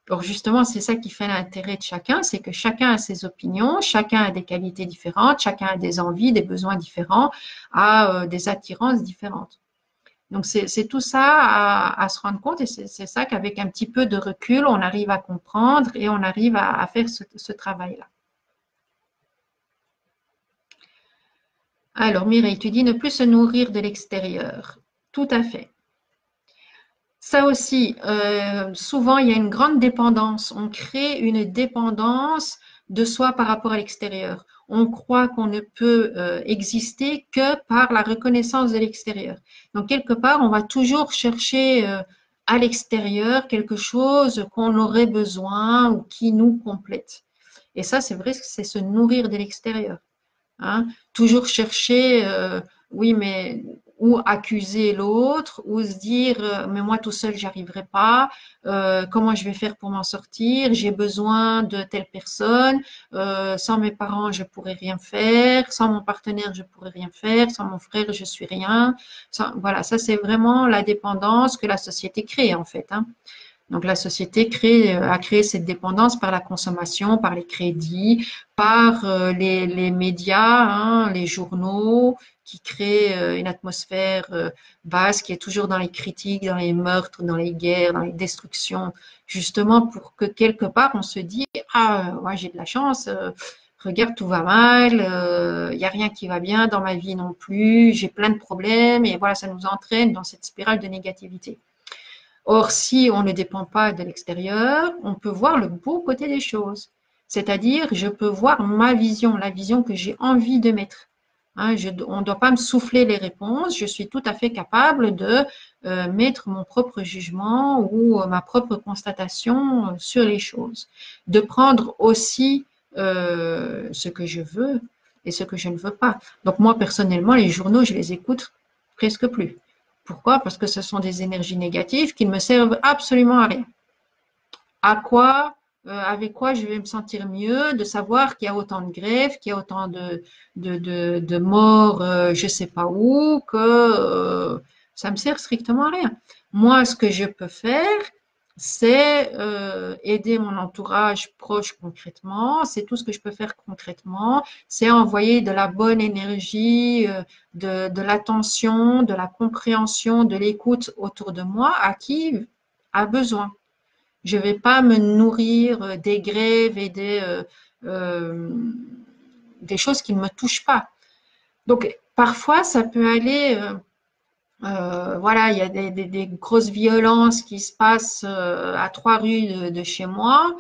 Or, justement, c'est ça qui fait l'intérêt de chacun, c'est que chacun a ses opinions, chacun a des qualités différentes, chacun a des envies, des besoins différents, a des attirances différentes. Donc, c'est tout ça à se rendre compte et c'est ça qu'avec un petit peu de recul, on arrive à comprendre et on arrive à faire ce travail-là. Alors, Mireille, tu dis ne plus se nourrir de l'extérieur. Tout à fait. Ça aussi, souvent, il y a une grande dépendance. On crée une dépendance de soi par rapport à l'extérieur. On croit qu'on ne peut exister que par la reconnaissance de l'extérieur. Donc, quelque part, on va toujours chercher à l'extérieur quelque chose qu'on aurait besoin ou qui nous complète. Et ça, c'est vrai que c'est se nourrir de l'extérieur. Hein. Toujours chercher, oui, mais ou accuser l'autre, ou se dire, mais moi tout seul, j'y arriverai pas. Comment je vais faire pour m'en sortir? J'ai besoin de telle personne. Sans mes parents, je pourrais rien faire. Sans mon partenaire, je pourrais rien faire. Sans mon frère, je suis rien. Voilà, ça c'est vraiment la dépendance que la société crée en fait. Hein. Donc la société a créé cette dépendance par la consommation, par les crédits, par les médias, hein, les journaux, qui créent une atmosphère basse, qui est toujours dans les critiques, dans les meurtres, dans les guerres, dans les destructions, justement pour que quelque part on se dit ah moi j'ai de la chance. Regarde, tout va mal, il n'y a rien qui va bien dans ma vie non plus, j'ai plein de problèmes et voilà, ça nous entraîne dans cette spirale de négativité. Or, si on ne dépend pas de l'extérieur, on peut voir le beau côté des choses. C'est-à-dire, je peux voir ma vision, la vision que j'ai envie de mettre. Hein, on ne doit pas me souffler les réponses. Je suis tout à fait capable de mettre mon propre jugement ou ma propre constatation sur les choses. De prendre aussi ce que je veux et ce que je ne veux pas. Donc moi, personnellement, les journaux, je les écoute presque plus. Pourquoi? Parce que ce sont des énergies négatives qui ne me servent absolument à rien. À quoi, avec quoi je vais me sentir mieux de savoir qu'il y a autant de grèves, qu'il y a autant de morts, je ne sais pas où, que ça me sert strictement à rien. Moi, ce que je peux faire, c'est aider mon entourage proche concrètement, c'est tout ce que je peux faire concrètement, c'est envoyer de la bonne énergie, de l'attention, de la compréhension, de l'écoute autour de moi à qui a besoin. Je ne vais pas me nourrir des grèves et euh, des choses qui ne me touchent pas. Donc, parfois, ça peut aller, voilà, il y a des grosses violences qui se passent à 3 rues de chez moi.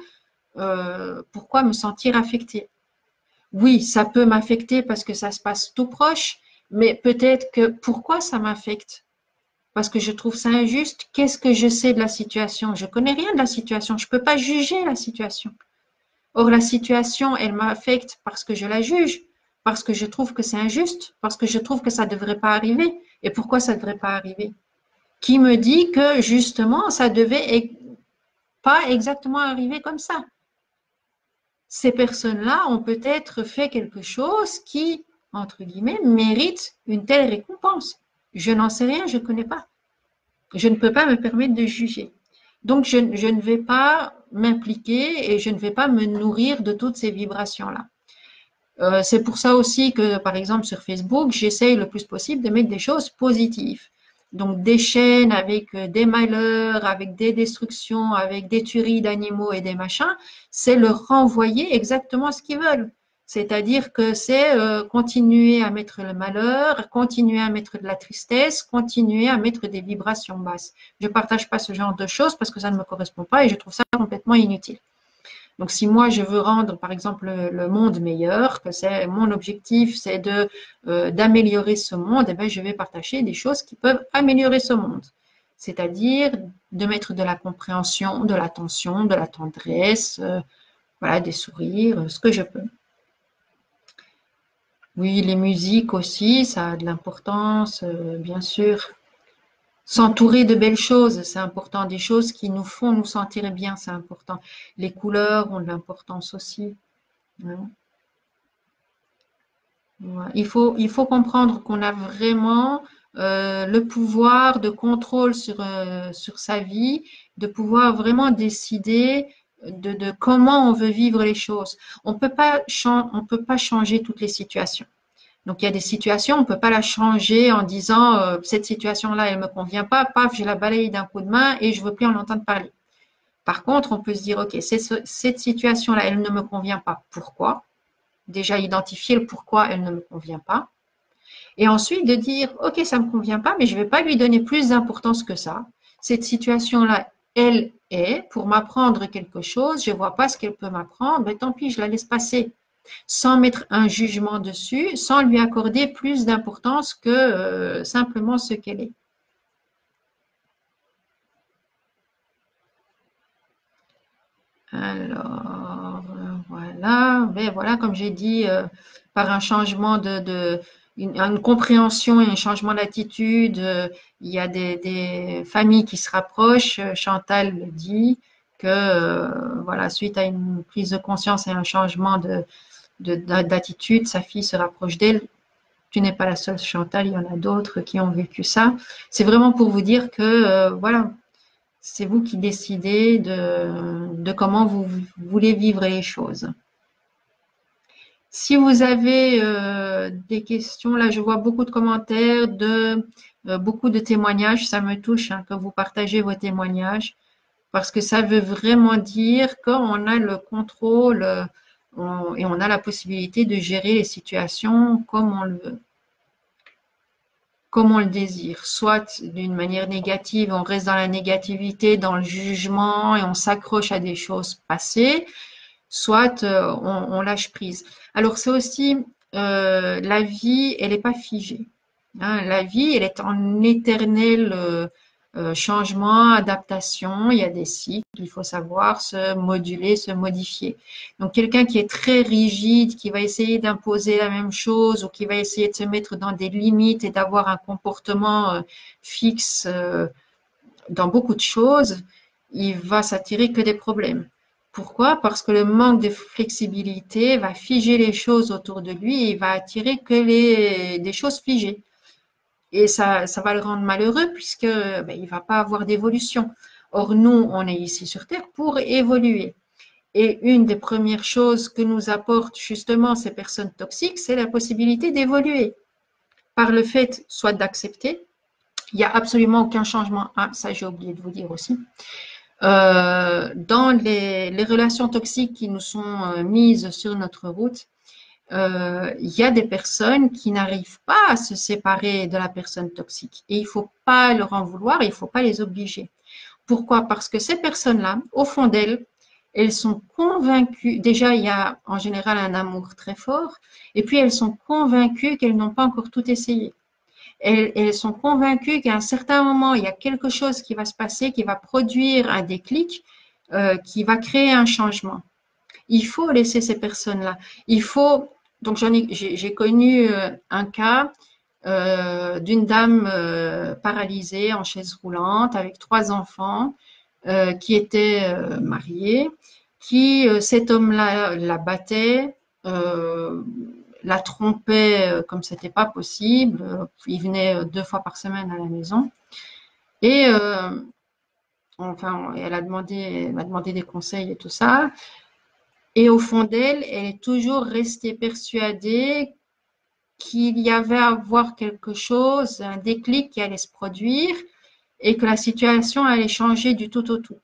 Pourquoi me sentir affectée? Oui, ça peut m'affecter parce que ça se passe tout proche, mais peut-être que pourquoi ça m'affecte? Parce que je trouve ça injuste. Qu'est-ce que je sais de la situation? Je connais rien de la situation. Je ne peux pas juger la situation. Or, la situation, elle m'affecte parce que je la juge, parce que je trouve que c'est injuste, parce que je trouve que ça ne devrait pas arriver. Et pourquoi ça ne devrait pas arriver? Qui me dit que justement, ça devait pas exactement arriver comme ça? Ces personnes-là ont peut-être fait quelque chose qui, entre guillemets, mérite une telle récompense. Je n'en sais rien, je ne connais pas. Je ne peux pas me permettre de juger. Donc, je ne vais pas m'impliquer et je ne vais pas me nourrir de toutes ces vibrations-là. C'est pour ça aussi que, par exemple, sur Facebook, j'essaye le plus possible de mettre des choses positives. Donc, des chaînes avec des malheurs, avec des destructions, avec des tueries d'animaux et des machins, c'est leur renvoyer exactement ce qu'ils veulent. C'est-à-dire que c'est continuer à mettre le malheur, continuer à mettre de la tristesse, continuer à mettre des vibrations basses. Je ne partage pas ce genre de choses parce que ça ne me correspond pas et je trouve ça complètement inutile. Donc, si moi je veux rendre, par exemple, le monde meilleur, que c'est mon objectif, c'est d'améliorer ce monde, eh bien, je vais partager des choses qui peuvent améliorer ce monde. C'est-à-dire de mettre de la compréhension, de l'attention, de la tendresse, voilà, des sourires, ce que je peux. Oui, les musiques aussi, ça a de l'importance, bien sûr. S'entourer de belles choses, c'est important. Des choses qui nous font nous sentir bien, c'est important. Les couleurs ont de l'importance aussi, hein. Ouais. Il faut comprendre qu'on a vraiment le pouvoir de contrôle sur sa vie, de pouvoir vraiment décider de comment on veut vivre les choses. On peut pas changer toutes les situations. Donc, il y a des situations, on ne peut pas la changer en disant cette situation-là, elle ne me convient pas, paf, je la balaye d'un coup de main et je ne veux plus en entendre parler. Par contre, on peut se dire, OK, cette situation-là, elle ne me convient pas. Pourquoi? Déjà identifier le pourquoi elle ne me convient pas. Et ensuite de dire, OK, ça ne me convient pas, mais je ne vais pas lui donner plus d'importance que ça. Cette situation-là, elle est pour m'apprendre quelque chose, je ne vois pas ce qu'elle peut m'apprendre, mais tant pis, je la laisse passer, sans mettre un jugement dessus, sans lui accorder plus d'importance que simplement ce qu'elle est. Alors, voilà, mais voilà, comme j'ai dit, par un changement une compréhension et un changement d'attitude, il y a des familles qui se rapprochent. Chantal le dit que, voilà, suite à une prise de conscience et un changement d'attitude, sa fille se rapproche d'elle. Tu n'es pas la seule, Chantal, il y en a d'autres qui ont vécu ça. C'est vraiment pour vous dire que, voilà, c'est vous qui décidez de comment vous voulez vivre les choses. Si vous avez des questions, là je vois beaucoup de commentaires, beaucoup de témoignages, ça me touche hein, que vous partagez vos témoignages, parce que ça veut vraiment dire qu'on a le contrôle et on a la possibilité de gérer les situations comme on le veut, comme on le désire, soit d'une manière négative, on reste dans la négativité, dans le jugement et on s'accroche à des choses passées, soit on lâche prise. Alors c'est aussi, la vie, elle n'est pas figée, hein. La vie, elle est en éternel changement, adaptation. Il y a des cycles, il faut savoir se moduler, se modifier. Donc quelqu'un qui est très rigide, qui va essayer d'imposer la même chose ou qui va essayer de se mettre dans des limites et d'avoir un comportement fixe dans beaucoup de choses, il va s'attirer que des problèmes. Pourquoi? Parce que le manque de flexibilité va figer les choses autour de lui et il va attirer que des choses figées. Et ça va le rendre malheureux puisque ben, il va pas avoir d'évolution. Or, nous, on est ici sur Terre pour évoluer. Et une des premières choses que nous apportent justement ces personnes toxiques, c'est la possibilité d'évoluer par le fait soit d'accepter. Il n'y a absolument aucun changement. Ah, ça j'ai oublié de vous dire aussi. Dans les relations toxiques qui nous sont mises sur notre route, il y a des personnes qui n'arrivent pas à se séparer de la personne toxique. Et il ne faut pas leur en vouloir, il ne faut pas les obliger. Pourquoi? Parce que ces personnes-là, au fond d'elles, elles sont convaincues, déjà il y a en général un amour très fort, et puis elles sont convaincues qu'elles n'ont pas encore tout essayé. Elles sont convaincues qu'à un certain moment, il y a quelque chose qui va se passer, qui va produire un déclic, qui va créer un changement. Il faut laisser ces personnes-là. Il faut. Donc j'ai connu un cas d'une dame paralysée en chaise roulante avec 3 enfants qui était mariée, qui cet homme-là la battait, la trompait comme c'était pas possible. Il venait 2 fois par semaine à la maison et enfin elle m'a demandé des conseils et tout ça. Et au fond d'elle, elle est toujours restée persuadée qu'il y avait à voir quelque chose, un déclic qui allait se produire et que la situation allait changer du tout au tout.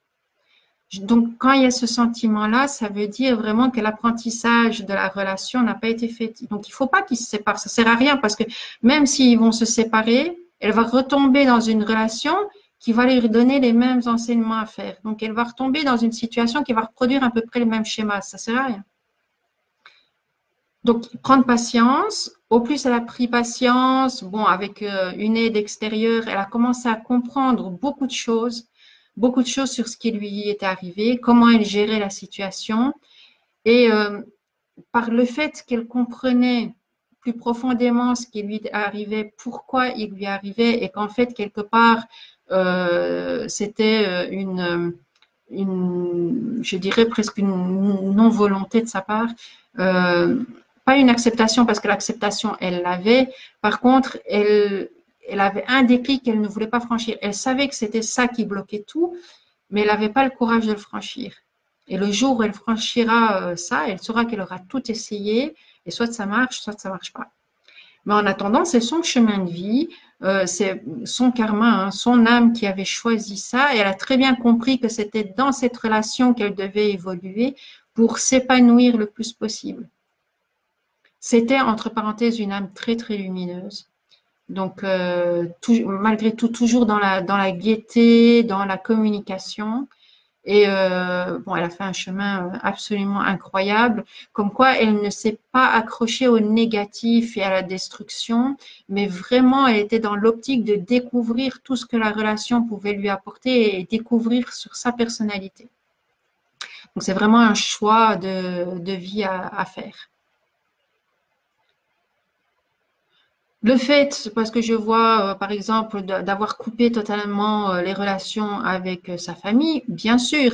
Donc, quand il y a ce sentiment-là, ça veut dire vraiment que l'apprentissage de la relation n'a pas été fait. Donc, il ne faut pas qu'ils se séparent. Ça ne sert à rien parce que même s'ils vont se séparer, elle va retomber dans une relation qui va lui donner les mêmes enseignements à faire. Donc, elle va retomber dans une situation qui va reproduire à peu près le même schéma. Ça ne sert à rien. Donc, prendre patience. Au plus elle a pris patience, bon, avec une aide extérieure, elle a commencé à comprendre beaucoup de choses sur ce qui lui était arrivé, comment elle gérait la situation. Et par le fait qu'elle comprenait plus profondément ce qui lui arrivait, pourquoi il lui arrivait, et qu'en fait, quelque part, c'était je dirais presque une non-volonté de sa part. Pas une acceptation parce que l'acceptation, elle l'avait. Par contre, elle avait un déclic qu'elle ne voulait pas franchir. Elle savait que c'était ça qui bloquait tout, mais elle n'avait pas le courage de le franchir. Et le jour où elle franchira ça, elle saura qu'elle aura tout essayé, et soit ça marche, soit ça marche pas. Mais en attendant, c'est son chemin de vie, c'est son karma, hein, son âme qui avait choisi ça, et elle a très bien compris que c'était dans cette relation qu'elle devait évoluer pour s'épanouir le plus possible. C'était, entre parenthèses, une âme très, très lumineuse. Donc, malgré tout, toujours dans la gaieté, dans la communication. Et bon, elle a fait un chemin absolument incroyable, comme quoi elle ne s'est pas accrochée au négatif et à la destruction, mais vraiment elle était dans l'optique de découvrir tout ce que la relation pouvait lui apporter et découvrir sur sa personnalité. Donc c'est vraiment un choix de vie à faire. Le fait, parce que je vois, par exemple, d'avoir coupé totalement les relations avec sa famille, bien sûr.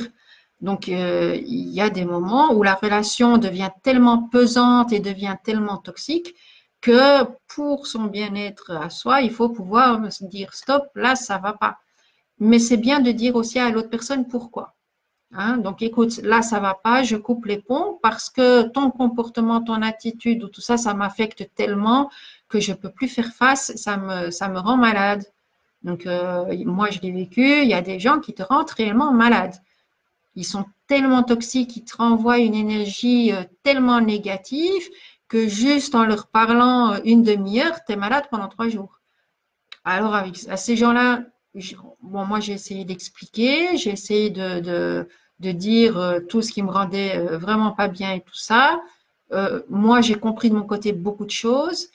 Donc, il y a des moments où la relation devient tellement pesante et devient tellement toxique que pour son bien-être à soi, il faut pouvoir se dire stop, là, ça va pas. Mais c'est bien de dire aussi à l'autre personne pourquoi. Hein? Donc, écoute, là, ça va pas, je coupe les ponts parce que ton comportement, ton attitude ou tout ça, ça m'affecte tellement que je peux plus faire face, ça me rend malade. Donc, moi, je l'ai vécu, il y a des gens qui te rendent réellement malade. Ils sont tellement toxiques, ils te renvoient une énergie tellement négative que juste en leur parlant une demi-heure, tu es malade pendant 3 jours. Alors, à ces gens-là, bon, moi, j'ai essayé d'expliquer, j'ai essayé de dire tout ce qui me rendait vraiment pas bien et tout ça. Moi, j'ai compris de mon côté beaucoup de choses.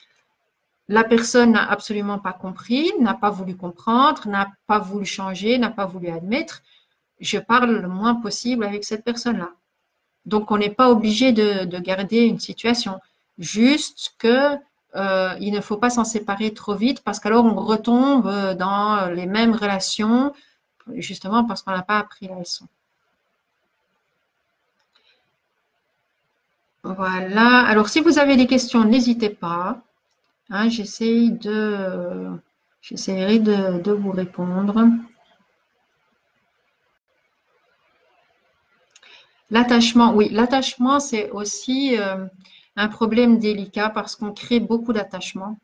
La personne n'a absolument pas compris, n'a pas voulu comprendre, n'a pas voulu changer, n'a pas voulu admettre. Je parle le moins possible avec cette personne-là. Donc, on n'est pas obligé de garder une situation. Juste que il ne faut pas s'en séparer trop vite parce qu'alors on retombe dans les mêmes relations, justement parce qu'on n'a pas appris la leçon. Voilà. Alors, si vous avez des questions, n'hésitez pas. Hein, j'essaierai de vous répondre. L'attachement, oui, l'attachement, c'est aussi un problème délicat parce qu'on crée beaucoup d'attachement.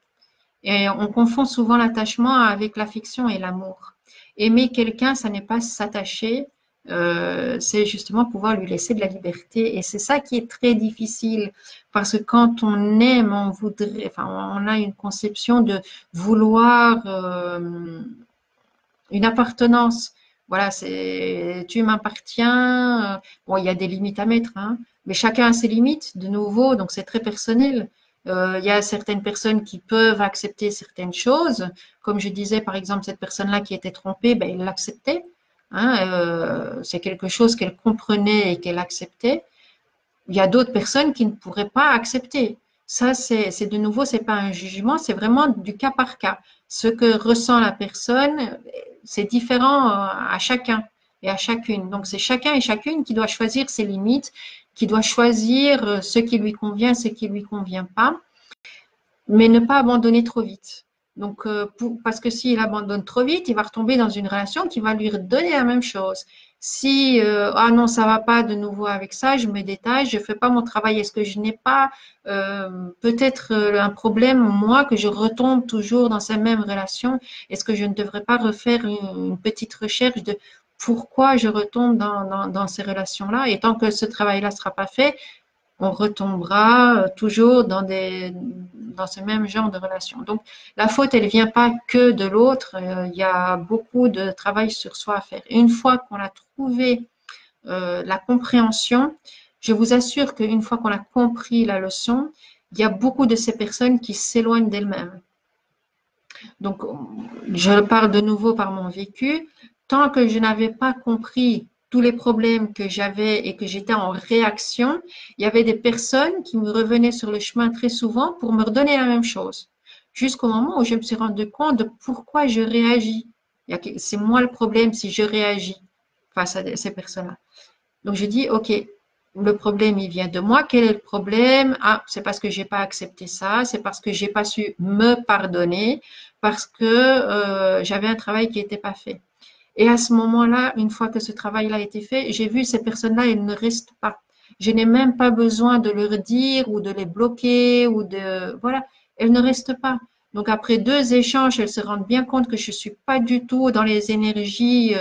Et on confond souvent l'attachement avec l'affection et l'amour. Aimer quelqu'un, ça n'est pas s'attacher, c'est justement pouvoir lui laisser de la liberté. Et c'est ça qui est très difficile, parce que quand on aime, on voudrait, enfin, on a une conception de vouloir une appartenance. Voilà, c'est tu m'appartiens. Bon, il y a des limites à mettre, hein, mais chacun a ses limites, de nouveau, donc c'est très personnel. Il y a certaines personnes qui peuvent accepter certaines choses. Comme je disais, par exemple, cette personne-là qui était trompée, ben, elle l'acceptait. Hein, c'est quelque chose qu'elle comprenait et qu'elle acceptait. Il y a d'autres personnes qui ne pourraient pas accepter. Ça, c'est de nouveau, c'est pas un jugement, c'est vraiment du cas par cas. Ce que ressent la personne, c'est différent à chacun et à chacune. Donc, c'est chacun et chacune qui doit choisir ses limites, qui doit choisir ce qui lui convient, ce qui lui convient pas, mais ne pas abandonner trop vite. Donc, parce que s'il abandonne trop vite, il va retomber dans une relation qui va lui redonner la même chose. Si, ah non, ça va pas de nouveau avec ça, je me détache, je fais pas mon travail. Est-ce que je n'ai pas peut-être un problème, moi, que je retombe toujours dans cette même relation? Est-ce que je ne devrais pas refaire une petite recherche de pourquoi je retombe dans ces relations-là? Et tant que ce travail-là ne sera pas fait, on retombera toujours dans ce même genre de relation. Donc, la faute, elle vient pas que de l'autre. Il y a beaucoup de travail sur soi à faire. Et une fois qu'on a trouvé la compréhension, je vous assure qu'une fois qu'on a compris la leçon, il y a beaucoup de ces personnes qui s'éloignent d'elles-mêmes. Donc, je parle de nouveau par mon vécu. Tant que je n'avais pas compris tous les problèmes que j'avais et que j'étais en réaction, il y avait des personnes qui me revenaient sur le chemin très souvent pour me redonner la même chose. Jusqu'au moment où je me suis rendu compte de pourquoi je réagis. C'est moi le problème si je réagis face à ces personnes-là. Donc, je dis, OK, le problème, il vient de moi. Quel est le problème? Ah, c'est parce que j'ai pas accepté ça. C'est parce que j'ai pas su me pardonner, parce que j'avais un travail qui n'était pas fait. Et à ce moment-là, une fois que ce travail-là a été fait, j'ai vu ces personnes-là, elles ne restent pas. Je n'ai même pas besoin de leur dire ou de les bloquer ou de, voilà, elles ne restent pas. Donc après deux échanges, elles se rendent bien compte que je suis pas du tout dans les énergies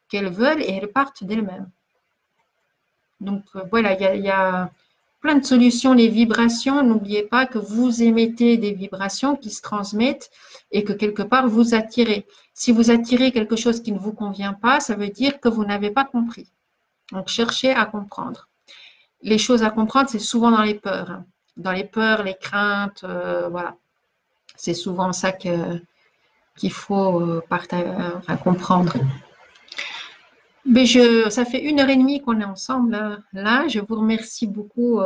qu'elles veulent et elles partent d'elles-mêmes. Donc voilà, il y a plein de solutions. Les vibrations, n'oubliez pas que vous émettez des vibrations qui se transmettent et que quelque part vous attirez. Si vous attirez quelque chose qui ne vous convient pas, ça veut dire que vous n'avez pas compris. Donc cherchez à comprendre. Les choses à comprendre, c'est souvent dans les peurs, hein. Dans les peurs, les craintes, voilà. C'est souvent ça qu'il faut enfin, comprendre. Mais ça fait 1 heure et demie qu'on est ensemble là. Je vous remercie beaucoup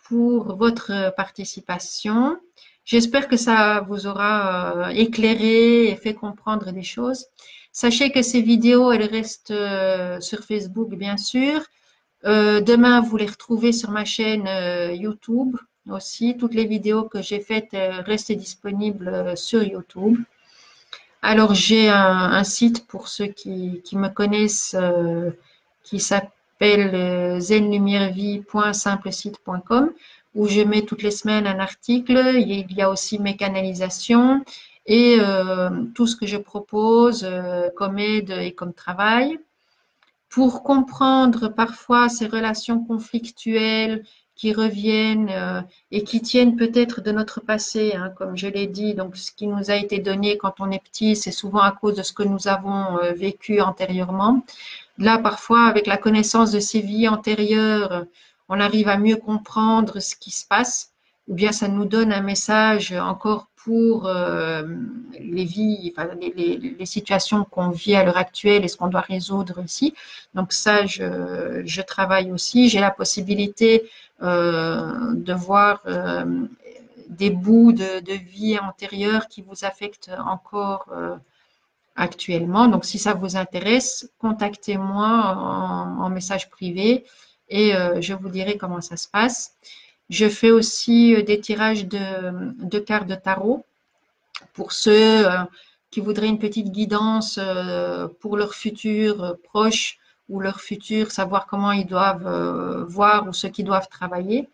pour votre participation. J'espère que ça vous aura éclairé et fait comprendre des choses. Sachez que ces vidéos, elles restent sur Facebook, bien sûr. Demain, vous les retrouvez sur ma chaîne YouTube aussi. Toutes les vidéos que j'ai faites restent disponibles sur YouTube. Alors, j'ai un site pour ceux qui me connaissent qui s'appelle zenlumierevie.simplesite.com où je mets toutes les semaines un article. Il y a aussi mes canalisations et tout ce que je propose comme aide et comme travail. Pour comprendre parfois ces relations conflictuelles qui reviennent et qui tiennent peut-être de notre passé, hein, comme je l'ai dit. Donc, ce qui nous a été donné quand on est petit, c'est souvent à cause de ce que nous avons vécu antérieurement. Là, parfois, avec la connaissance de ces vies antérieures, on arrive à mieux comprendre ce qui se passe, ou bien ça nous donne un message encore pour les vies, enfin, les situations qu'on vit à l'heure actuelle et ce qu'on doit résoudre ici. Donc ça, je travaille aussi. J'ai la possibilité de voir des bouts de vie antérieure qui vous affectent encore actuellement. Donc, si ça vous intéresse, contactez-moi en message privé et je vous dirai comment ça se passe. Je fais aussi des tirages de cartes de tarot pour ceux qui voudraient une petite guidance pour leur futur proche ou leur futur, savoir comment ils doivent voir ou ce qu'ils doivent travailler.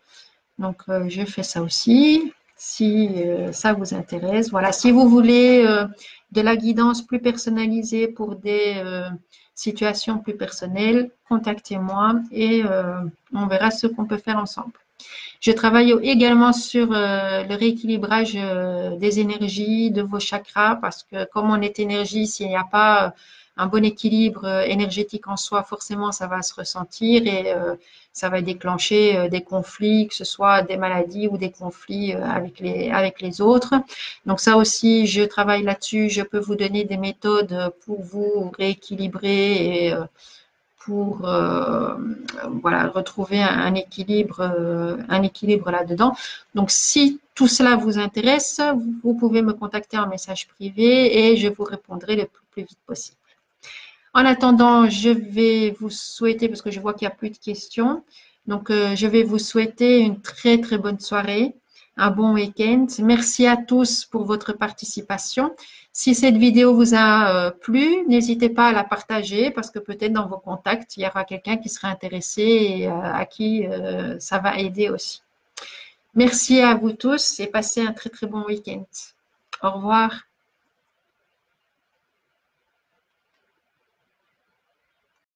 Donc, je fais ça aussi, si ça vous intéresse. Voilà, si vous voulez de la guidance plus personnalisée pour des situations plus personnelles, contactez-moi et on verra ce qu'on peut faire ensemble. Je travaille également sur le rééquilibrage des énergies, de vos chakras, parce que comme on est énergie, s'il n'y a pas un bon équilibre énergétique en soi, forcément, ça va se ressentir et ça va déclencher des conflits, que ce soit des maladies ou des conflits avec les autres. Donc ça aussi, je travaille là-dessus. Je peux vous donner des méthodes pour vous rééquilibrer et pour voilà, retrouver un équilibre là-dedans. Donc, si tout cela vous intéresse, vous pouvez me contacter en message privé et je vous répondrai le plus vite possible. En attendant, je vais vous souhaiter, parce que je vois qu'il n'y a plus de questions, donc je vais vous souhaiter une très très bonne soirée, un bon week-end. Merci à tous pour votre participation. Si cette vidéo vous a plu, n'hésitez pas à la partager parce que peut-être dans vos contacts, il y aura quelqu'un qui sera intéressé et à qui ça va aider aussi. Merci à vous tous et passez un très très bon week-end. Au revoir.